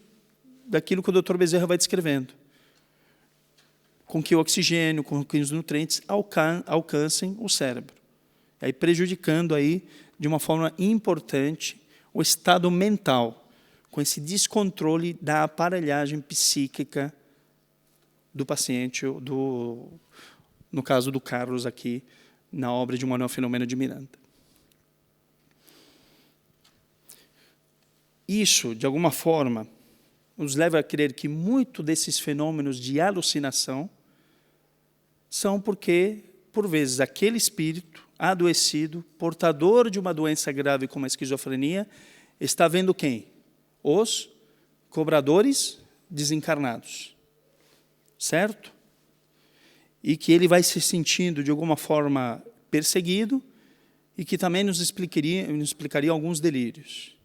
Speaker 1: daquilo que o Dr. Bezerra vai descrevendo, com que o oxigênio, com que os nutrientes alcancem o cérebro, aí prejudicando aí, de uma forma importante o estado mental, com esse descontrole da aparelhagem psíquica do paciente, no caso do Carlos aqui, na obra de Manuel Filomeno de Miranda. Isso, de alguma forma, nos leva a crer que muito desses fenômenos de alucinação são porque, por vezes, aquele espírito adoecido, portador de uma doença grave como a esquizofrenia, está vendo quem? Os cobradores desencarnados. Certo? E que ele vai se sentindo, de alguma forma, perseguido e que também nos explicaria alguns delírios.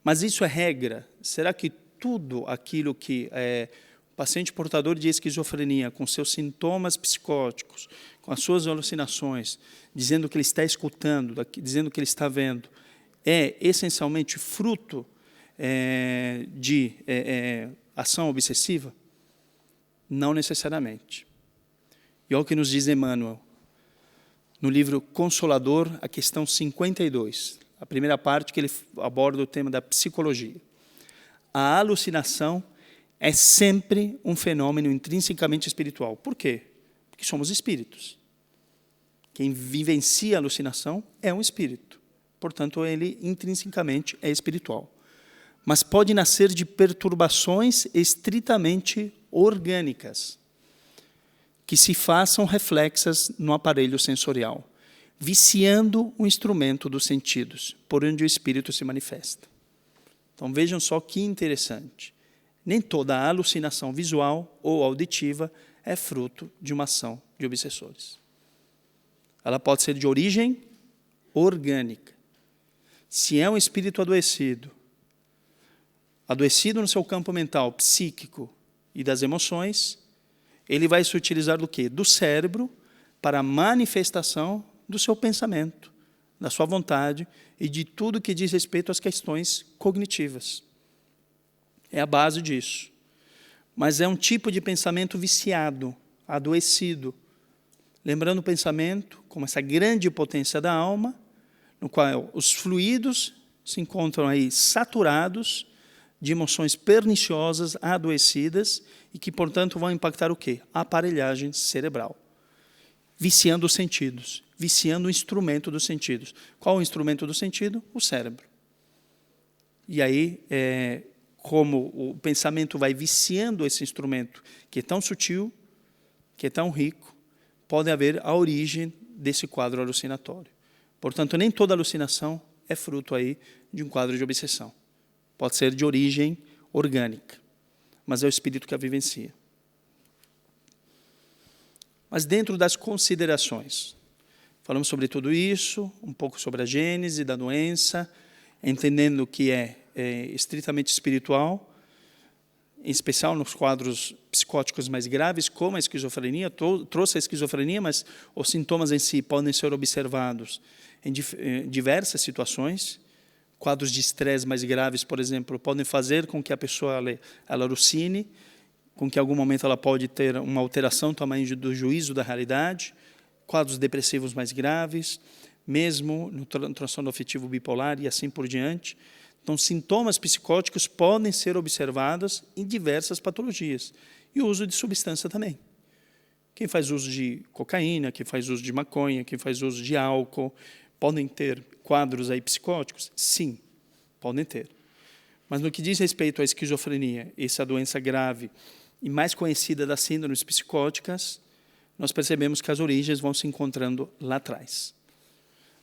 Speaker 1: Mas isso é regra? Será que tudo aquilo que o paciente portador de esquizofrenia, com seus sintomas psicóticos, com as suas alucinações, dizendo que ele está escutando, dizendo que ele está vendo, é essencialmente fruto de ação obsessiva? Não necessariamente. E olha o que nos diz Emmanuel, no livro Consolador, a questão 52, a primeira parte que ele aborda o tema da psicologia. A alucinação é sempre um fenômeno intrinsecamente espiritual. Por quê? Porque somos espíritos. Quem vivencia a alucinação é um espírito. Portanto, ele intrinsecamente é espiritual. Mas pode nascer de perturbações estritamente orgânicas, que se façam reflexas no aparelho sensorial, viciando o instrumento dos sentidos, por onde o espírito se manifesta. Então, vejam só que interessante. Nem toda alucinação visual ou auditiva é fruto de uma ação de obsessores. Ela pode ser de origem orgânica. Se é um espírito adoecido no seu campo mental, psíquico e das emoções, ele vai se utilizar do quê? Do cérebro para a manifestação do seu pensamento, da sua vontade e de tudo que diz respeito às questões cognitivas. É a base disso. Mas é um tipo de pensamento viciado, adoecido. Lembrando o pensamento como essa grande potência da alma, no qual os fluidos se encontram aí saturados de emoções perniciosas, adoecidas, e que, portanto, vão impactar o quê? A aparelhagem cerebral. Viciando os sentidos, viciando o instrumento dos sentidos. Qual o instrumento do sentido? O cérebro. E aí, como o pensamento vai viciando esse instrumento, que é tão sutil, que é tão rico, pode haver a origem desse quadro alucinatório. Portanto, nem toda alucinação é fruto aí de um quadro de obsessão. Pode ser de origem orgânica, mas é o espírito que a vivencia. Mas dentro das considerações, falamos sobre tudo isso, um pouco sobre a gênese da doença, entendendo que é estritamente espiritual, em especial nos quadros psicóticos mais graves, como a esquizofrenia, trouxe a esquizofrenia, mas os sintomas em si podem ser observados em diversas situações. Quadros de estresse mais graves, por exemplo, podem fazer com que a pessoa ela alucine, com que em algum momento ela pode ter uma alteração também do juízo da realidade. Quadros depressivos mais graves, mesmo no transtorno afetivo bipolar e assim por diante. Então, sintomas psicóticos podem ser observados em diversas patologias. E o uso de substância também. Quem faz uso de cocaína, quem faz uso de maconha, quem faz uso de álcool, podem ter quadros aí psicóticos? Sim, podem ter. Mas no que diz respeito à esquizofrenia, essa doença grave e mais conhecida das síndromes psicóticas, nós percebemos que as origens vão se encontrando lá atrás,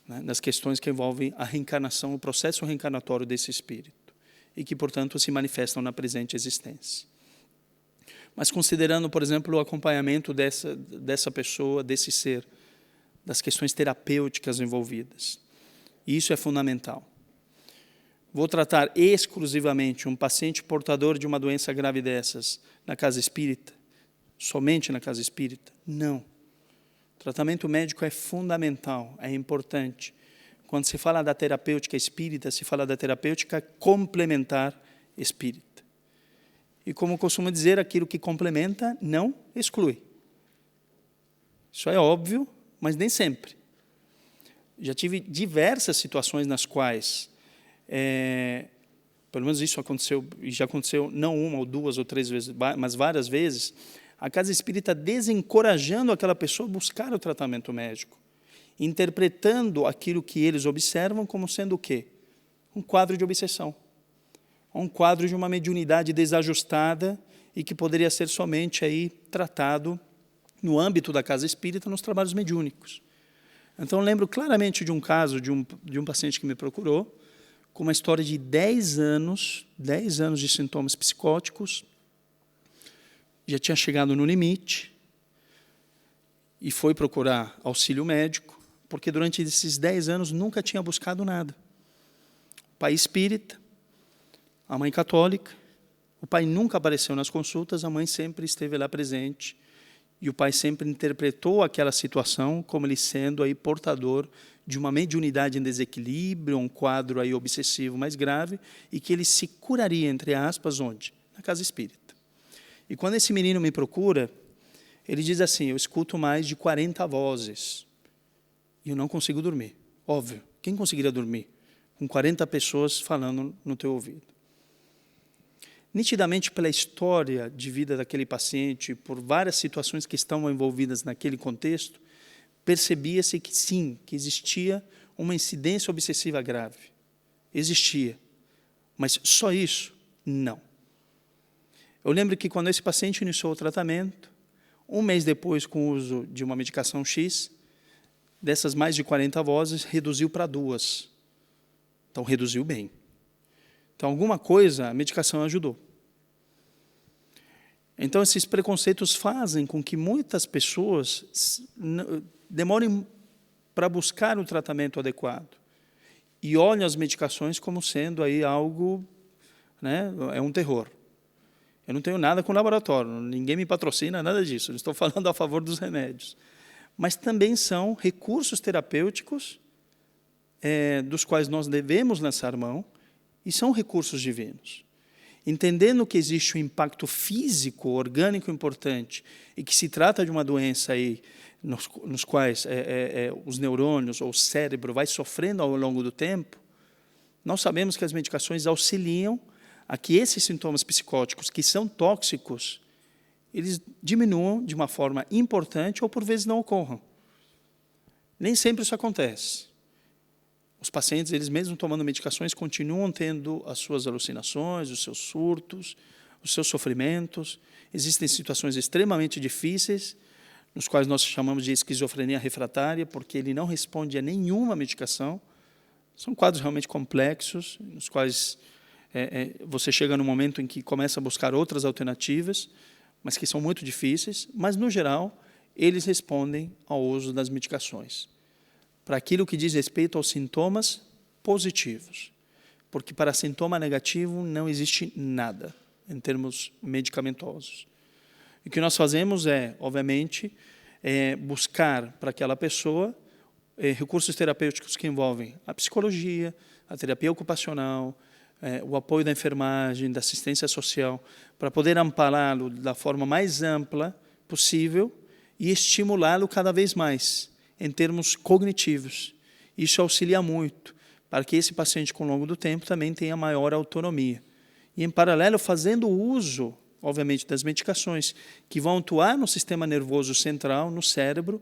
Speaker 1: né, nas questões que envolvem a reencarnação, o processo reencarnatório desse espírito, e que, portanto, se manifestam na presente existência. Mas considerando, por exemplo, o acompanhamento dessa pessoa, desse ser, das questões terapêuticas envolvidas, e isso é fundamental. Vou tratar exclusivamente um paciente portador de uma doença grave dessas na casa espírita? Somente na casa espírita? Não. O tratamento médico é fundamental, é importante. Quando se fala da terapêutica espírita, se fala da terapêutica complementar espírita. E como costumo dizer, aquilo que complementa não exclui. Isso é óbvio, mas nem sempre. Já tive diversas situações nas quais, pelo menos isso aconteceu, e já aconteceu não uma ou duas ou três vezes, mas várias vezes, a casa espírita desencorajando aquela pessoa a buscar o tratamento médico, interpretando aquilo que eles observam como sendo o quê? Um quadro de obsessão, um quadro de uma mediunidade desajustada e que poderia ser somente aí tratado no âmbito da casa espírita, nos trabalhos mediúnicos. Então, lembro claramente de um caso de um paciente que me procurou, com uma história de 10 anos de sintomas psicóticos, já tinha chegado no limite e foi procurar auxílio médico, porque durante esses 10 anos nunca tinha buscado nada. O pai espírita, a mãe católica, o pai nunca apareceu nas consultas, a mãe sempre esteve lá presente, e o pai sempre interpretou aquela situação como ele sendo aí portador de uma mediunidade em desequilíbrio, um quadro aí obsessivo mais grave, e que ele se curaria, entre aspas, onde? Na casa espírita. E quando esse menino me procura, ele diz assim, eu escuto mais de 40 vozes, e eu não consigo dormir. Óbvio, quem conseguiria dormir com 40 pessoas falando no teu ouvido? Nitidamente, pela história de vida daquele paciente, por várias situações que estão envolvidas naquele contexto, percebia-se que sim, que existia uma incidência obsessiva grave. Existia. Mas só isso? Não. Eu lembro que quando esse paciente iniciou o tratamento, um mês depois, com o uso de uma medicação X, dessas mais de 40 vozes, reduziu para 2. Então, reduziu bem. Então, alguma coisa a medicação ajudou. Então, esses preconceitos fazem com que muitas pessoas demorem para buscar o tratamento adequado e olhem as medicações como sendo aí algo, né, é um terror. Eu não tenho nada com laboratório, ninguém me patrocina, nada disso. Eu estou falando a favor dos remédios. Mas também são recursos terapêuticos dos quais nós devemos lançar mão, e são recursos divinos. Entendendo que existe um impacto físico, orgânico importante, e que se trata de uma doença aí, nos quais os neurônios ou o cérebro vai sofrendo ao longo do tempo, nós sabemos que as medicações auxiliam a que esses sintomas psicóticos, que são tóxicos, eles diminuam de uma forma importante ou, por vezes, não ocorram. Nem sempre isso acontece. Os pacientes, eles mesmo tomando medicações, continuam tendo as suas alucinações, os seus surtos, os seus sofrimentos. Existem situações extremamente difíceis, nos quais nós chamamos de esquizofrenia refratária, porque ele não responde a nenhuma medicação. São quadros realmente complexos, nos quais você chega no momento em que começa a buscar outras alternativas, mas que são muito difíceis, mas, no geral, eles respondem ao uso das medicações, para aquilo que diz respeito aos sintomas positivos, porque para sintoma negativo não existe nada. em termos medicamentosos. E o que nós fazemos é, obviamente, buscar para aquela pessoa recursos terapêuticos que envolvem a psicologia, a terapia ocupacional, o apoio da enfermagem, da assistência social, para poder ampará-lo da forma mais ampla possível e estimulá-lo cada vez mais, em termos cognitivos. Isso auxilia muito, para que esse paciente, com o longo do tempo, também tenha maior autonomia. E, em paralelo, fazendo uso, obviamente, das medicações que vão atuar no sistema nervoso central, no cérebro,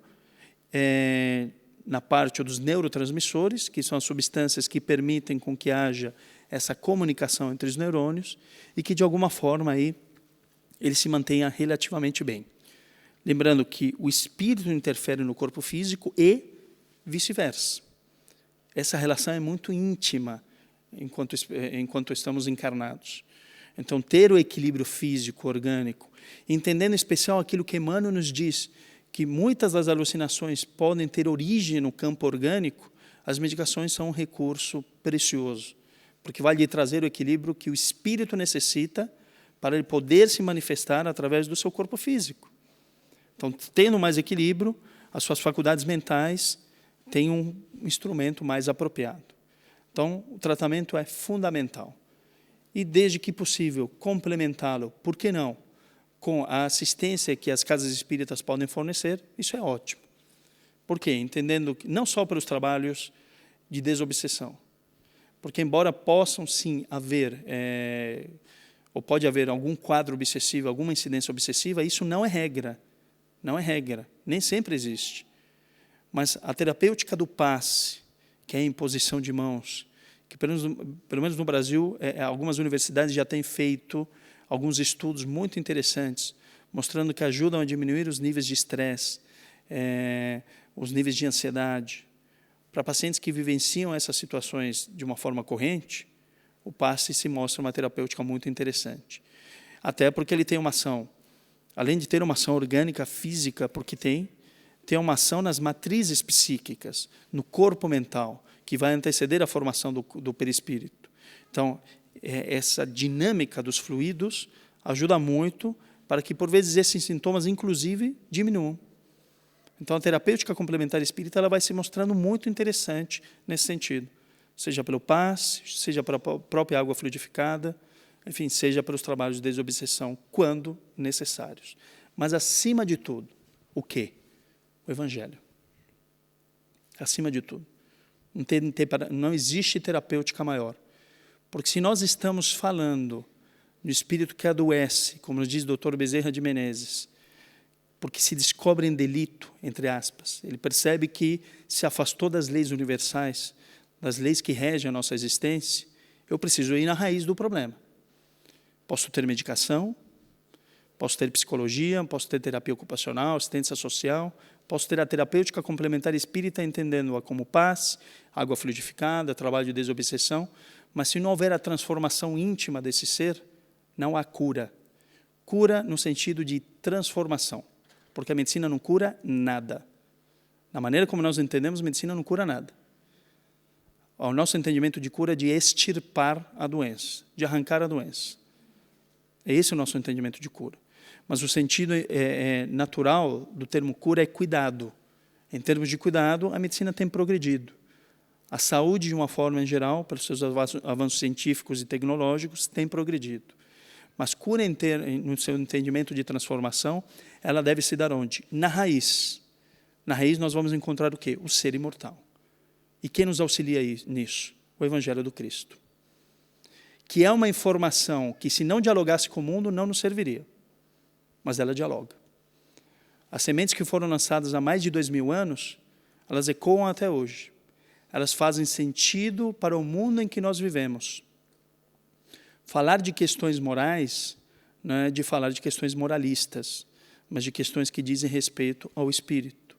Speaker 1: na parte dos neurotransmissores, que são as substâncias que permitem com que haja essa comunicação entre os neurônios e que, de alguma forma, aí, ele se mantenha relativamente bem. Lembrando que o espírito interfere no corpo físico e vice-versa. Essa relação é muito íntima enquanto estamos encarnados. Então, ter o equilíbrio físico, orgânico, entendendo em especial aquilo que Emmanuel nos diz, que muitas das alucinações podem ter origem no campo orgânico, as medicações são um recurso precioso, porque vai lhe trazer o equilíbrio que o espírito necessita para ele poder se manifestar através do seu corpo físico. Então, tendo mais equilíbrio, as suas faculdades mentais têm um instrumento mais apropriado. Então, o tratamento é fundamental. E, desde que possível, complementá-lo, por que não, com a assistência que as casas espíritas podem fornecer, isso é ótimo. Por quê? Entendendo que não só pelos trabalhos de desobsessão, porque embora possam sim haver, ou pode haver algum quadro obsessivo, alguma incidência obsessiva, isso não é regra, não é regra, nem sempre existe. Mas a terapêutica do passe, que é a imposição de mãos, que pelo menos no Brasil, algumas universidades já têm feito alguns estudos muito interessantes, mostrando que ajudam a diminuir os níveis de estresse, os níveis de ansiedade. Para pacientes que vivenciam essas situações de uma forma corrente, o passe se mostra uma terapêutica muito interessante. Até porque ele tem uma ação, além de ter uma ação orgânica, física, porque tem uma ação nas matrizes psíquicas, no corpo mental, que vai anteceder a formação do perispírito. Então, essa dinâmica dos fluidos ajuda muito para que, por vezes, esses sintomas, inclusive, diminuam. Então, a terapêutica complementar espírita ela vai se mostrando muito interessante nesse sentido, seja pelo passe, seja pela própria água fluidificada, enfim, seja pelos trabalhos de desobsessão, quando necessários. Mas, acima de tudo, o quê? O Evangelho. Acima de tudo. Não existe terapêutica maior. Porque se nós estamos falando do espírito que adoece, como nos diz o Dr. Bezerra de Menezes, porque se descobre em delito, entre aspas, ele percebe que se afastou das leis universais, das leis que regem a nossa existência, eu preciso ir na raiz do problema. Posso ter medicação, posso ter psicologia, posso ter terapia ocupacional, assistência social, posso ter a terapêutica complementar espírita, entendendo-a como passe, água fluidificada, trabalho de desobsessão, mas se não houver a transformação íntima desse ser, não há cura. Cura no sentido de transformação, porque a medicina não cura nada. Da maneira como nós entendemos, a medicina não cura nada. O nosso entendimento de cura é de extirpar a doença, de arrancar a doença. É esse o nosso entendimento de cura. Mas o sentido natural do termo cura é cuidado. Em termos de cuidado, a medicina tem progredido. A saúde, de uma forma em geral, pelos seus avanços científicos e tecnológicos, tem progredido. Mas cura, no seu entendimento de transformação, ela deve se dar onde? Na raiz. Na raiz nós vamos encontrar o quê? O ser imortal. E quem nos auxilia nisso? O Evangelho do Cristo. Que é uma informação que, se não dialogasse com o mundo, não nos serviria. Mas ela dialoga. As sementes que foram lançadas há mais de 2000 anos, elas ecoam até hoje. Elas fazem sentido para o mundo em que nós vivemos. Falar de questões morais não é de falar de questões moralistas, mas de questões que dizem respeito ao espírito.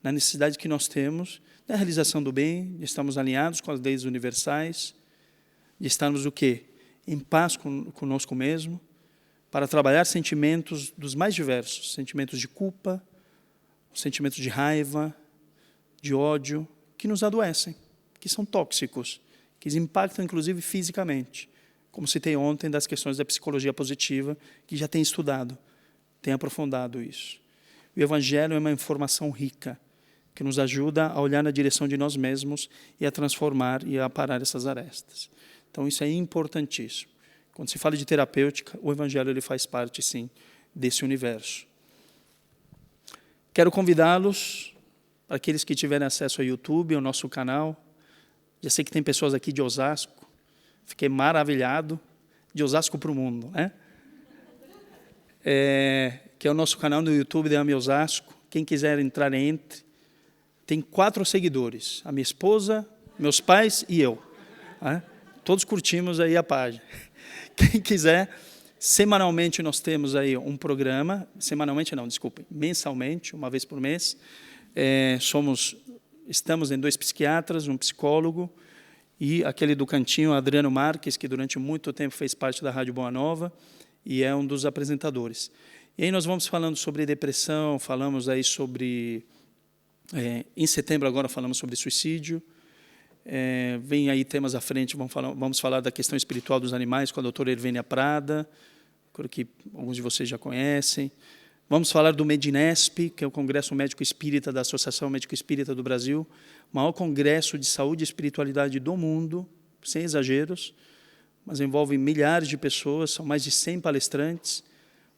Speaker 1: Na necessidade que nós temos da realização do bem, de estarmos alinhados com as leis universais, de estarmos o quê? Em paz conosco mesmo, para trabalhar sentimentos dos mais diversos, sentimentos de culpa, sentimentos de raiva, de ódio, que nos adoecem, que são tóxicos, que impactam inclusive fisicamente. como citei ontem, das questões da psicologia positiva, que já tem estudado, tem aprofundado isso. O Evangelho é uma informação rica, que nos ajuda a olhar na direção de nós mesmos e a transformar e a parar essas arestas. Então, isso é importantíssimo. Quando se fala de terapêutica, o Evangelho ele faz parte, sim, desse universo. Quero convidá-los, para aqueles que tiverem acesso ao YouTube, ao nosso canal. Já sei que tem pessoas aqui de Osasco. Fiquei maravilhado. De Osasco para o mundo, né? Que é o nosso canal no YouTube da AME Osasco. Quem quiser entrar, entre. Tem 4 seguidores. A minha esposa, meus pais e eu. Né? Todos curtimos aí a página. Quem quiser, semanalmente nós temos aí um programa. Semanalmente não, desculpem. Mensalmente, uma vez por mês. Estamos em 2 psiquiatras, um psicólogo, e aquele do cantinho, Adriano Marques, que durante muito tempo fez parte da Rádio Boa Nova, e é um dos apresentadores. E aí nós vamos falando sobre depressão, falamos aí sobre... em setembro agora falamos sobre suicídio, vem aí temas à frente, vamos falar da questão espiritual dos animais com a doutora Hervênia Prada, que alguns de vocês já conhecem. Vamos falar do Medinesp, que é o Congresso Médico Espírita da Associação Médico Espírita do Brasil, o maior congresso de saúde e espiritualidade do mundo, sem exageros, mas envolve milhares de pessoas, são mais de 100 palestrantes.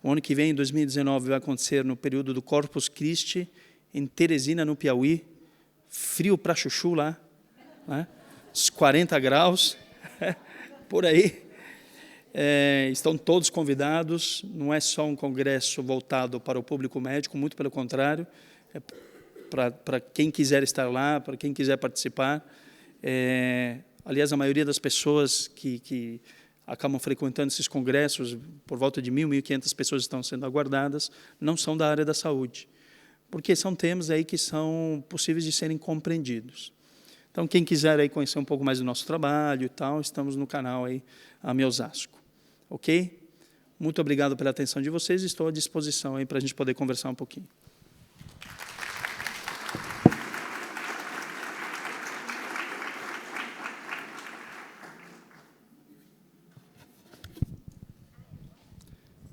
Speaker 1: O ano que vem, em 2019, vai acontecer no período do Corpus Christi, em Teresina, no Piauí, frio para chuchu lá, né? Uns 40 graus, por aí. Estão todos convidados, não é só um congresso voltado para o público médico, muito pelo contrário, para quem quiser estar lá, para quem quiser participar. Aliás, a maioria das pessoas que acabam frequentando esses congressos, por volta de 1.000, 1.500 pessoas estão sendo aguardadas, não são da área da saúde, porque são temas aí que são possíveis de serem compreendidos. Então, quem quiser aí conhecer um pouco mais do nosso trabalho e tal, estamos no canal aí, AME Osasco. Ok? Muito obrigado pela atenção de vocês e estou à disposição aí para a gente poder conversar um pouquinho.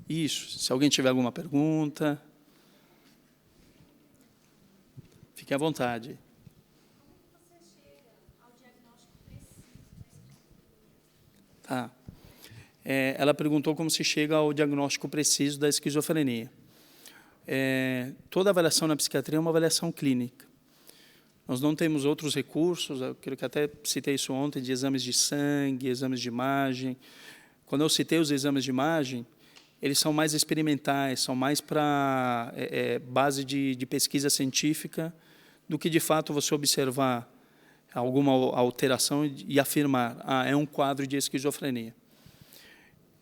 Speaker 1: Isso, se alguém tiver alguma pergunta, fique à vontade.
Speaker 2: Como você chega ao diagnóstico preciso?
Speaker 1: Tá. Ela perguntou como se chega ao diagnóstico preciso da esquizofrenia. Toda avaliação na psiquiatria é uma avaliação clínica. Nós não temos outros recursos, eu creio que até citei isso ontem, de exames de sangue, exames de imagem. Quando eu citei os exames de imagem, eles são mais experimentais, são mais para base de pesquisa científica do que, de fato, você observar alguma alteração e afirmar, é um quadro de esquizofrenia.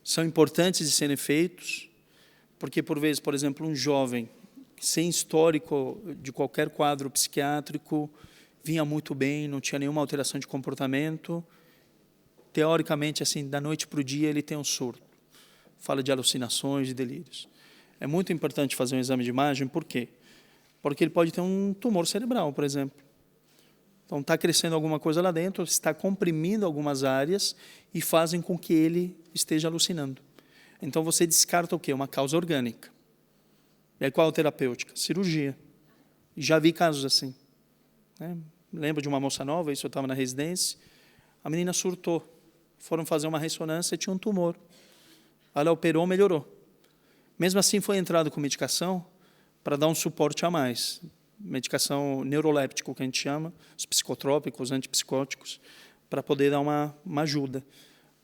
Speaker 1: São importantes de serem feitos, porque, por vezes, por exemplo, um jovem sem histórico de qualquer quadro psiquiátrico, vinha muito bem, não tinha nenhuma alteração de comportamento, teoricamente, assim, da noite para o dia, ele tem um surto. Fala de alucinações, de delírios. É muito importante fazer um exame de imagem, por quê? Porque ele pode ter um tumor cerebral, por exemplo. Então, está crescendo alguma coisa lá dentro, está comprimindo algumas áreas e fazem com que ele esteja alucinando. Então, você descarta o quê? Uma causa orgânica. E aí, qual a terapêutica? Cirurgia. E já vi casos assim. Lembro de uma moça nova, isso eu estava na residência, a menina surtou. Foram fazer uma ressonância e tinha um tumor. Ela operou, melhorou. Mesmo assim, foi entrado com medicação para dar um suporte a mais. Medicação neuroléptica, que a gente chama, os psicotrópicos, antipsicóticos, para poder dar uma ajuda.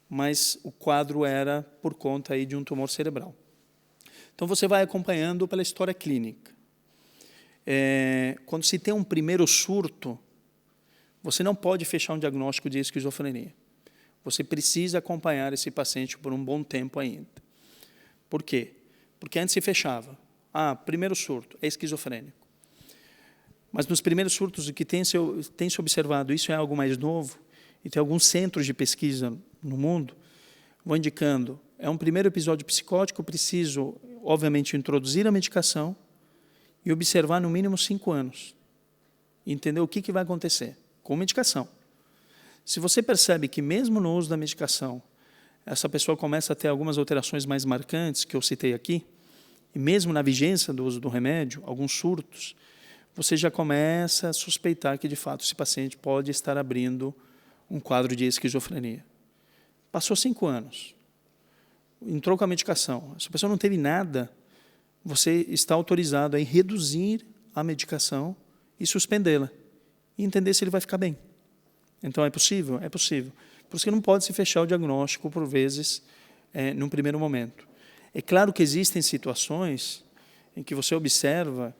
Speaker 1: Mas o quadro era por conta aí de um tumor cerebral. Então, você vai acompanhando pela história clínica. Quando se tem um primeiro surto, você não pode fechar um diagnóstico de esquizofrenia. Você precisa acompanhar esse paciente por um bom tempo ainda. Por quê? Porque antes se fechava. Primeiro surto, é esquizofrênico. Mas nos primeiros surtos, o que tem se observado, isso é algo mais novo, e tem alguns centros de pesquisa no mundo, vão indicando, é um primeiro episódio psicótico, preciso, obviamente, introduzir a medicação e observar no mínimo 5 anos. Entender o que vai acontecer com medicação. Se você percebe que mesmo no uso da medicação, essa pessoa começa a ter algumas alterações mais marcantes, que eu citei aqui, e mesmo na vigência do uso do remédio, alguns surtos, você já começa a suspeitar que, de fato, esse paciente pode estar abrindo um quadro de esquizofrenia. Passou 5 anos, entrou com a medicação, essa pessoa não teve nada, você está autorizado a reduzir a medicação e suspendê-la, e entender se ele vai ficar bem. Então, é possível? É possível. Por isso que não pode se fechar o diagnóstico, por vezes, num primeiro momento. É claro que existem situações em que você observa,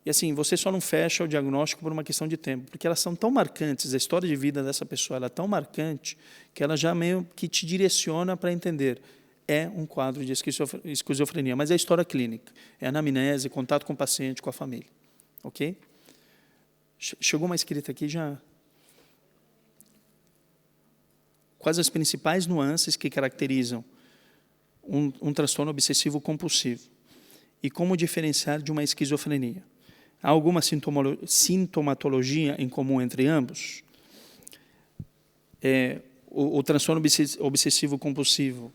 Speaker 1: e assim, você só não fecha o diagnóstico por uma questão de tempo, porque elas são tão marcantes, a história de vida dessa pessoa ela é tão marcante, que ela já meio que te direciona para entender. É um quadro de esquizofrenia, mas é a história clínica, é a anamnese, contato com o paciente, com a família. Ok? Chegou uma escrita aqui já. Quais as principais nuances que caracterizam um transtorno obsessivo compulsivo? E como diferenciar de uma esquizofrenia? Há alguma sintomatologia em comum entre ambos? O transtorno obsessivo compulsivo,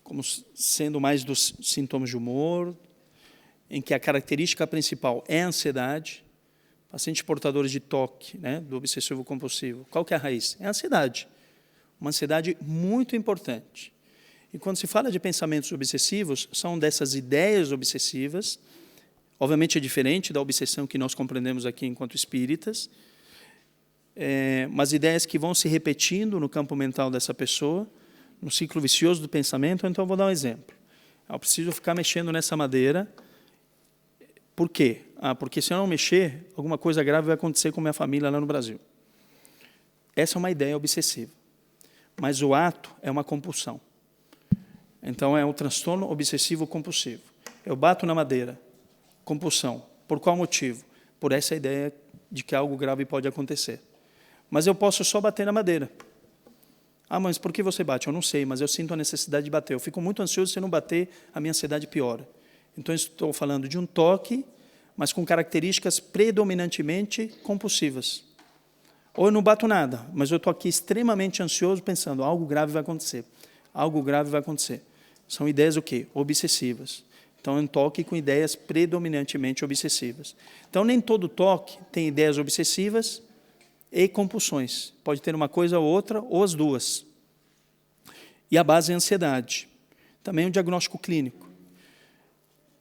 Speaker 1: como sendo mais dos sintomas de humor, em que a característica principal é a ansiedade. Pacientes portadores de TOC, né, do obsessivo compulsivo, qual que é a raiz? É a ansiedade. Uma ansiedade muito importante. E quando se fala de pensamentos obsessivos, são dessas ideias obsessivas, obviamente é diferente da obsessão que nós compreendemos aqui enquanto espíritas, mas ideias que vão se repetindo no campo mental dessa pessoa, no ciclo vicioso do pensamento. Então, eu vou dar um exemplo. Eu preciso ficar mexendo nessa madeira. Por quê? Porque se eu não mexer, alguma coisa grave vai acontecer com minha família lá no Brasil. Essa é uma ideia obsessiva. Mas o ato é uma compulsão. Então, é um transtorno obsessivo compulsivo. Eu bato na madeira, compulsão. Por qual motivo? Por essa ideia de que algo grave pode acontecer. Mas eu posso só bater na madeira. Mas por que você bate? Eu não sei, mas eu sinto a necessidade de bater. Eu fico muito ansioso, se eu não bater, a minha ansiedade piora. Então, estou falando de um toque, mas com características predominantemente compulsivas. Ou eu não bato nada, mas eu estou aqui extremamente ansioso, pensando, algo grave vai acontecer. Algo grave vai acontecer. São ideias o quê? Obsessivas. Então, é um toque com ideias predominantemente obsessivas. Então, nem todo toque tem ideias obsessivas e compulsões. Pode ter uma coisa ou outra, ou as duas. E a base é a ansiedade. Também um diagnóstico clínico.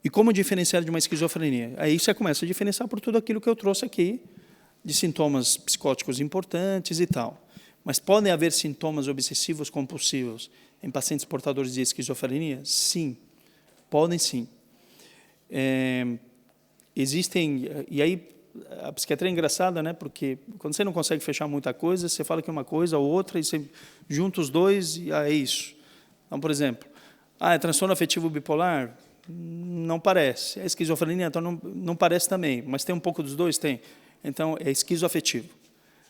Speaker 1: E como diferenciar de uma esquizofrenia? Aí você começa a diferenciar por tudo aquilo que eu trouxe aqui, de sintomas psicóticos importantes e tal. Mas podem haver sintomas obsessivos compulsivos em pacientes portadores de esquizofrenia? Sim, podem sim. Existem, e aí a psiquiatria é engraçada, né? Porque quando você não consegue fechar muita coisa, você fala que é uma coisa ou outra, e você junta os dois e é isso. Então, por exemplo, é transtorno afetivo bipolar? Não parece. É esquizofrenia? Então não parece também, mas tem um pouco dos dois? Tem. Então, é esquizoafetivo,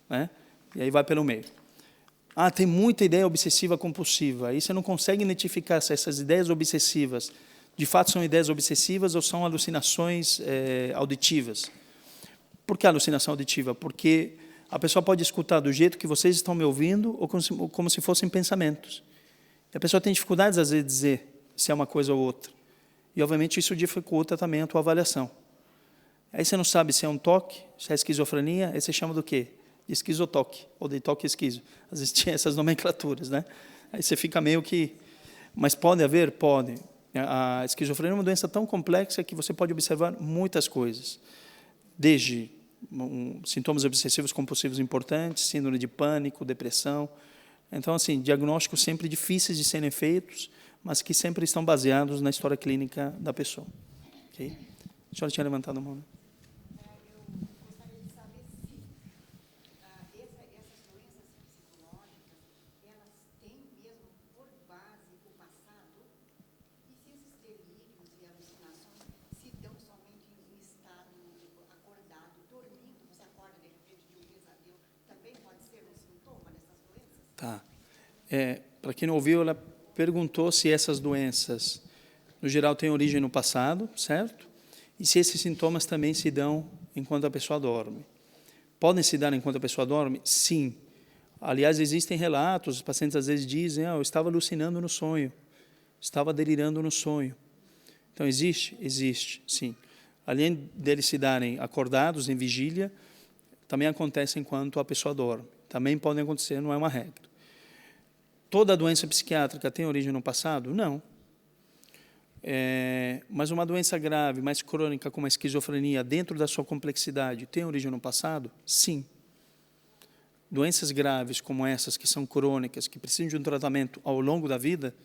Speaker 1: né? E aí vai pelo meio. Tem muita ideia obsessiva compulsiva. Aí você não consegue identificar se essas ideias obsessivas, de fato, são ideias obsessivas ou são alucinações auditivas. Por que alucinação auditiva? Porque a pessoa pode escutar do jeito que vocês estão me ouvindo ou como se fossem pensamentos. E a pessoa tem dificuldades, às vezes, de dizer se é uma coisa ou outra. E, obviamente, isso dificulta também a tua avaliação. Aí você não sabe se é um toque, se é esquizofrenia, aí você chama do quê? De esquizotoque, ou de toque esquizo. Às vezes tinha essas nomenclaturas, né? Aí você fica meio que... Mas pode haver? Pode. A esquizofrenia é uma doença tão complexa que você pode observar muitas coisas. Desde sintomas obsessivos compulsivos importantes, síndrome de pânico, depressão. Então, assim, diagnósticos sempre difíceis de serem feitos, mas que sempre estão baseados na história clínica da pessoa. Okay? A senhora tinha levantado a mão, né? Tá. Para quem não ouviu, ela perguntou se essas doenças, no geral, têm origem no passado, certo? E se esses sintomas também se dão enquanto a pessoa dorme. Podem se dar enquanto a pessoa dorme? Sim. Aliás, existem relatos, os pacientes às vezes dizem, eu estava alucinando no sonho, estava delirando no sonho. Então, existe? Existe, sim. Além deles se darem acordados em vigília, também acontece enquanto a pessoa dorme. Também podem acontecer, não é uma regra. Toda doença psiquiátrica tem origem no passado? Não. Mas uma doença grave, mais crônica, como a esquizofrenia, dentro da sua complexidade, tem origem no passado? Sim. Doenças graves como essas, que são crônicas, que precisam de um tratamento ao longo da vida,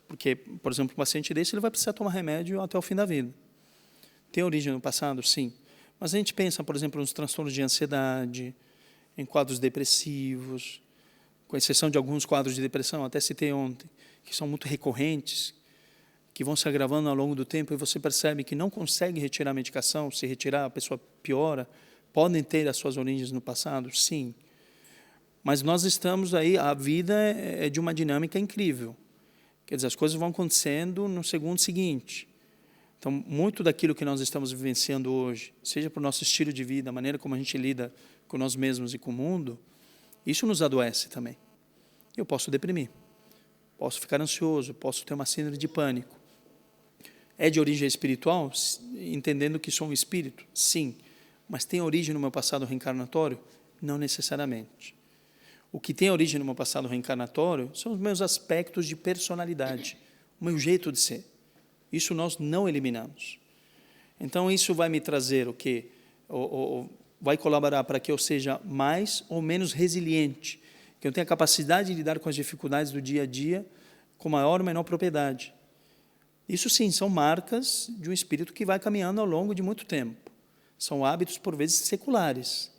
Speaker 1: porque, por exemplo, um paciente desse ele vai precisar tomar remédio até o fim da vida. Tem origem no passado? Sim. Mas a gente pensa, por exemplo, nos transtornos de ansiedade, em quadros depressivos, com exceção de alguns quadros de depressão, até citei ontem, que são muito recorrentes, que vão se agravando ao longo do tempo, e você percebe que não consegue retirar a medicação, se retirar a pessoa piora, podem ter as suas origens no passado? Sim. Mas nós estamos aí, a vida é de uma dinâmica incrível. Quer dizer, as coisas vão acontecendo no segundo seguinte. Então, muito daquilo que nós estamos vivenciando hoje, seja para o nosso estilo de vida, a maneira como a gente lida com nós mesmos e com o mundo, isso nos adoece também. Eu posso deprimir, posso ficar ansioso, posso ter uma síndrome de pânico. É de origem espiritual? Entendendo que sou um espírito? Sim. Mas tem origem no meu passado reencarnatório? Não necessariamente. O que tem origem no meu passado reencarnatório são os meus aspectos de personalidade, o meu jeito de ser. Isso nós não eliminamos. Então, isso vai me trazer o quê? Vai colaborar para que eu seja mais ou menos resiliente, que eu tenha a capacidade de lidar com as dificuldades do dia a dia com maior ou menor propriedade. Isso, sim, são marcas de um espírito que vai caminhando ao longo de muito tempo. São hábitos, por vezes, seculares.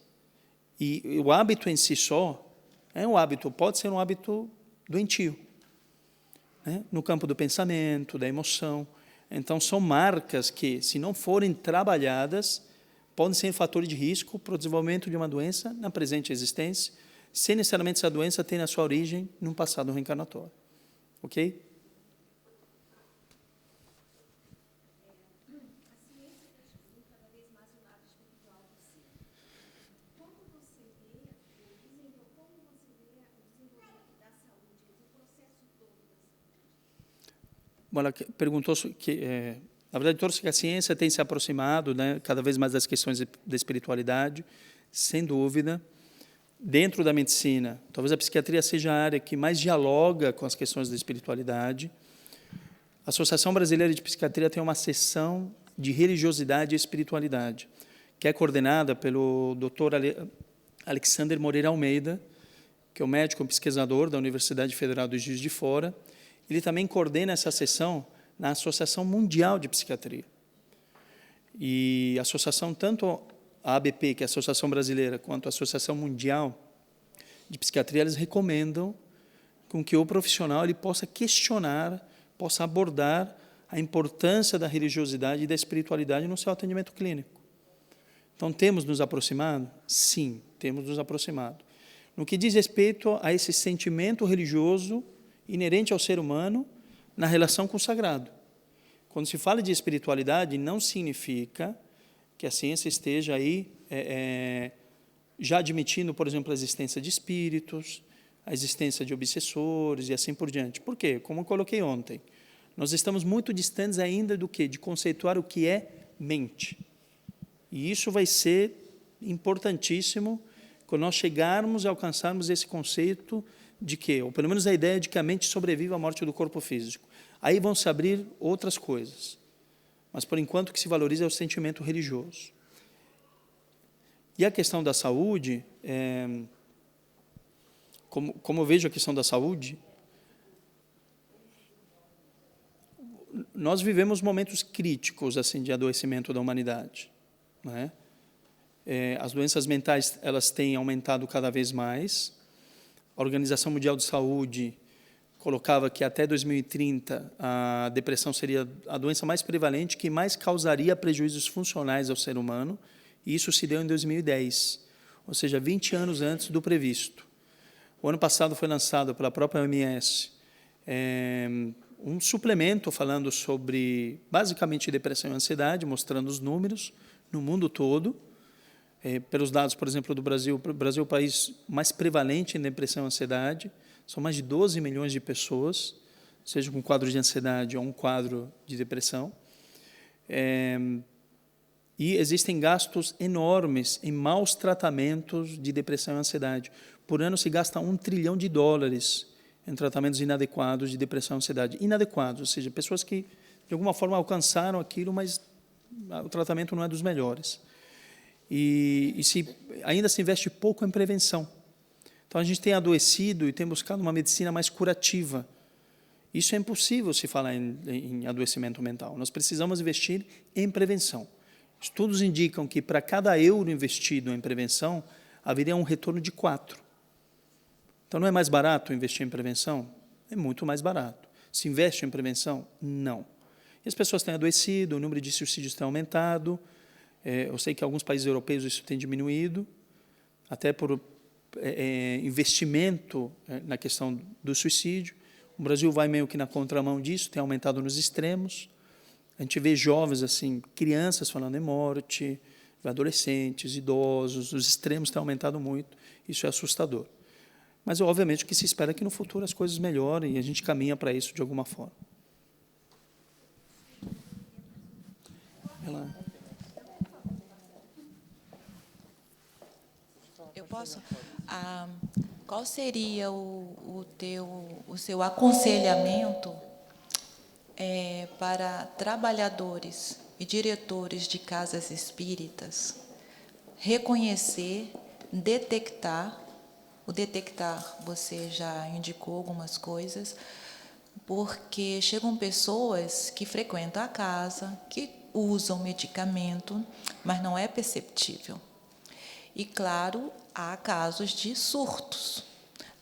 Speaker 1: E o hábito em si só é um hábito, pode ser um hábito doentio, né? No campo do pensamento, da emoção. Então, são marcas que, se não forem trabalhadas, podem ser fatores de risco para o desenvolvimento de uma doença na presente existência, sem necessariamente essa doença ter na sua origem num passado reencarnatório. Ok? Bom, ela perguntou que, na verdade, trouxe que a ciência tem se aproximado, né, cada vez mais das questões da espiritualidade, sem dúvida. Dentro da medicina, talvez a psiquiatria seja a área que mais dialoga com as questões da espiritualidade. A Associação Brasileira de Psiquiatria tem uma seção de religiosidade e espiritualidade, que é coordenada pelo Dr. Alexander Moreira Almeida, que é um médico pesquisador da Universidade Federal do Juiz de Fora. Ele também coordena essa seção na Associação Mundial de Psiquiatria. E a associação, tanto a ABP, que é a Associação Brasileira, quanto a Associação Mundial de Psiquiatria, eles recomendam com que o profissional ele possa questionar, possa abordar a importância da religiosidade e da espiritualidade no seu atendimento clínico. Então, temos nos aproximado? Sim, temos nos aproximado. No que diz respeito a esse sentimento religioso inerente ao ser humano na relação com o sagrado. Quando se fala de espiritualidade, não significa que a ciência esteja aí já admitindo, por exemplo, a existência de espíritos, a existência de obsessores e assim por diante. Por quê? Como eu coloquei ontem, nós estamos muito distantes ainda do quê? De conceituar o que é mente. E isso vai ser importantíssimo quando nós chegarmos a alcançarmos esse conceito de que, ou pelo menos a ideia de que a mente sobrevive à morte do corpo físico. Aí vão se abrir outras coisas. Mas, por enquanto, o que se valoriza é o sentimento religioso. E a questão da saúde, como eu vejo a questão da saúde, nós vivemos momentos críticos assim, de adoecimento da humanidade. Não é? As doenças mentais elas têm aumentado cada vez mais. A Organização Mundial de Saúde colocava que até 2030 a depressão seria a doença mais prevalente que mais causaria prejuízos funcionais ao ser humano, e isso se deu em 2010, ou seja, 20 anos antes do previsto. O ano passado foi lançado pela própria OMS um suplemento falando sobre, basicamente, depressão e ansiedade, mostrando os números no mundo todo, pelos dados, por exemplo, do Brasil, o Brasil é o país mais prevalente em depressão e ansiedade, são mais de 12 milhões de pessoas, seja com um quadro de ansiedade ou um quadro de depressão. E existem gastos enormes em maus tratamentos de depressão e ansiedade. Por ano se gasta $1 trilhão em tratamentos inadequados de depressão e ansiedade. Inadequados, ou seja, pessoas que, de alguma forma, alcançaram aquilo, mas o tratamento não é dos melhores. E ainda se investe pouco em prevenção. Então, a gente tem adoecido e tem buscado uma medicina mais curativa. Isso é impossível se falar em adoecimento mental. Nós precisamos investir em prevenção. Estudos indicam que, para cada euro investido em prevenção, haveria um retorno de 4. Então, não é mais barato investir em prevenção? É muito mais barato. Se investe em prevenção? Não. E as pessoas têm adoecido, o número de suicídios tem aumentado. Eu sei que em alguns países europeus isso tem diminuído, até por investimento na questão do suicídio. O Brasil vai meio que na contramão disso, tem aumentado nos extremos. A gente vê jovens, assim, crianças falando em morte, adolescentes, idosos, os extremos têm aumentado muito, isso é assustador. Mas, obviamente, que se espera que no futuro as coisas melhorem e a gente caminha para isso de alguma forma.
Speaker 3: Eu posso? Qual seria o seu aconselhamento para trabalhadores e diretores de casas espíritas reconhecer, detectar, o detectar você já indicou algumas coisas, porque chegam pessoas que frequentam a casa, que usam medicamento, mas não é perceptível. E, claro, há casos de surtos.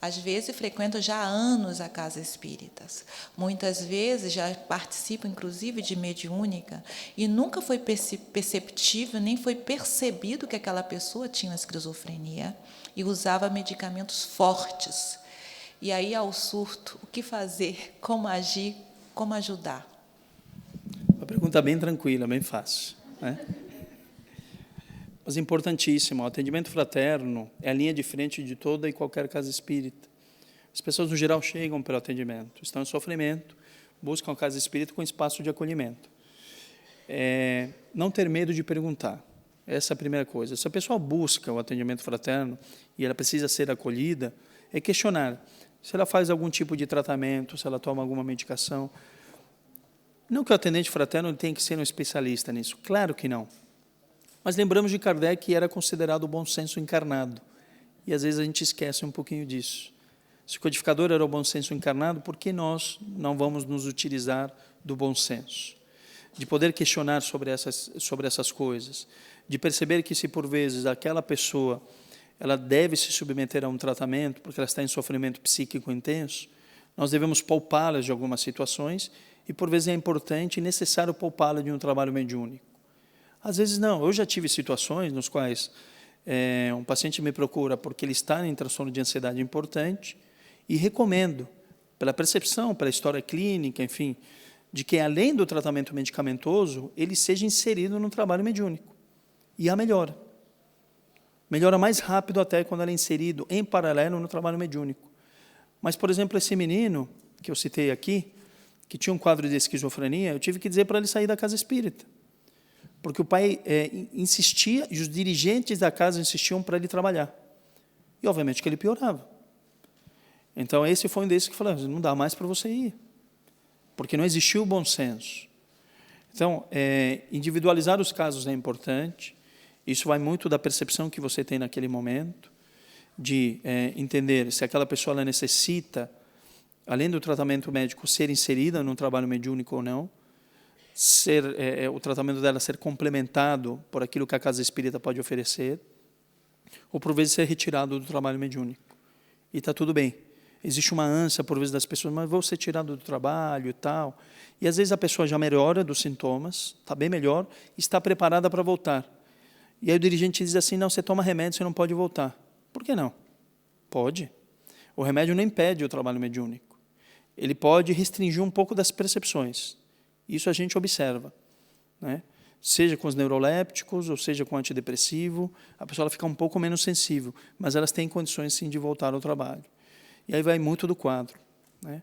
Speaker 3: Às vezes, frequentam já há anos a casa espíritas. Muitas vezes, já participam, inclusive, de mediúnica, e nunca foi perceptível, nem foi percebido que aquela pessoa tinha esquizofrenia e usava medicamentos fortes. E aí, ao surto, o que fazer, como agir, como ajudar?
Speaker 1: Uma pergunta bem tranquila, bem fácil, né? Mas importantíssimo, o atendimento fraterno é a linha de frente de toda e qualquer casa espírita. As pessoas, no geral, chegam pelo atendimento, estão em sofrimento, buscam a casa espírita com espaço de acolhimento. Não ter medo de perguntar, essa é a primeira coisa. Se a pessoa busca o atendimento fraterno e ela precisa ser acolhida, é questionar se ela faz algum tipo de tratamento, se ela toma alguma medicação. Não que o atendente fraterno tenha que ser um especialista nisso, claro que não. Mas lembramos de Kardec, que era considerado o bom senso encarnado. E, às vezes, a gente esquece um pouquinho disso. Se o codificador era o bom senso encarnado, por que nós não vamos nos utilizar do bom senso? De poder questionar sobre essas coisas. De perceber que, se por vezes aquela pessoa ela deve se submeter a um tratamento, porque ela está em sofrimento psíquico intenso, nós devemos poupá-la de algumas situações e, por vezes, é importante e necessário poupá-la de um trabalho mediúnico. Às vezes não, eu já tive situações nos quais um paciente me procura porque ele está em transtorno de ansiedade importante e recomendo, pela percepção, pela história clínica, enfim, de que além do tratamento medicamentoso, ele seja inserido no trabalho mediúnico. E há melhora. Melhora mais rápido até quando ele é inserido em paralelo no trabalho mediúnico. Mas, por exemplo, esse menino que eu citei aqui, que tinha um quadro de esquizofrenia, eu tive que dizer para ele sair da casa espírita. Porque o pai insistia, e os dirigentes da casa insistiam para ele trabalhar. E, obviamente, que ele piorava. Então, esse foi um desses que falou, não dá mais para você ir, porque não existiu o bom senso. Então, individualizar os casos é importante, isso vai muito da percepção que você tem naquele momento, de entender se aquela pessoa ela necessita, além do tratamento médico, ser inserida num trabalho mediúnico ou não, o tratamento dela ser complementado por aquilo que a casa espírita pode oferecer, ou por vezes ser retirado do trabalho mediúnico. E está tudo bem. Existe uma ânsia, por vezes, das pessoas, mas vou ser tirado do trabalho e tal. E, às vezes, a pessoa já melhora dos sintomas, está bem melhor, e está preparada para voltar. E aí o dirigente diz assim, não, você toma remédio, você não pode voltar. Por que não? Pode. O remédio não impede o trabalho mediúnico. Ele pode restringir um pouco das percepções. Isso a gente observa, né? seja com os neurolépticos, ou seja com antidepressivo, a pessoa ela fica um pouco menos sensível, mas elas têm condições, sim, de voltar ao trabalho. E aí vai muito do quadro, né?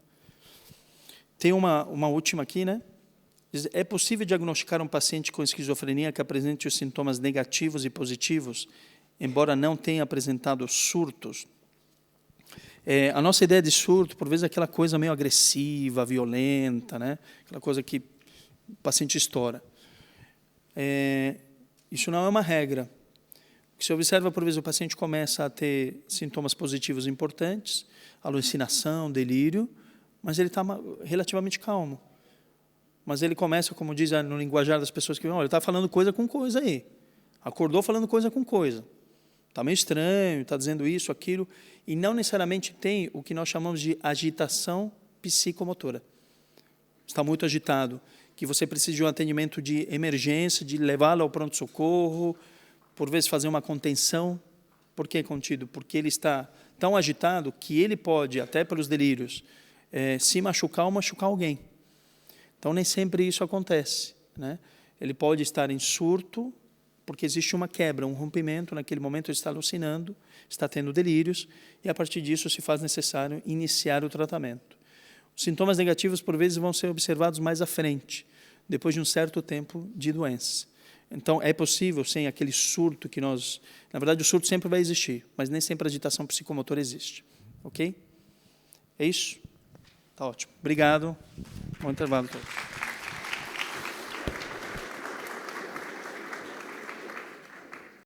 Speaker 1: Tem uma última aqui, né? É possível diagnosticar um paciente com esquizofrenia que apresente os sintomas negativos e positivos, embora não tenha apresentado surtos? A nossa ideia de surto, por vezes, é aquela coisa meio agressiva, violenta, né? Aquela coisa que o paciente estoura. Isso não é uma regra. O que se observa, por vezes, o paciente começa a ter sintomas positivos importantes, alucinação, delírio, mas ele está relativamente calmo. Mas ele começa, como diz no linguajar das pessoas que vão, ele está falando coisa com coisa aí. Acordou falando coisa com coisa. Está meio estranho, está dizendo isso, aquilo, e não necessariamente tem o que nós chamamos de agitação psicomotora. Está muito agitado, que você precisa de um atendimento de emergência, de levá-lo ao pronto-socorro, por vezes fazer uma contenção. Por que contido? Porque ele está tão agitado que ele pode, até pelos delírios, se machucar ou machucar alguém. Então, nem sempre isso acontece, né? Ele pode estar em surto, porque existe uma quebra, um rompimento, naquele momento ele está alucinando, está tendo delírios, e a partir disso se faz necessário iniciar o tratamento. Os sintomas negativos, por vezes, vão ser observados mais à frente, depois de um certo tempo de doença. Então, é possível, sem aquele surto que nós... Na verdade, o surto sempre vai existir, mas nem sempre a agitação psicomotora existe. Ok? É isso? Tá ótimo. Obrigado. Bom intervalo.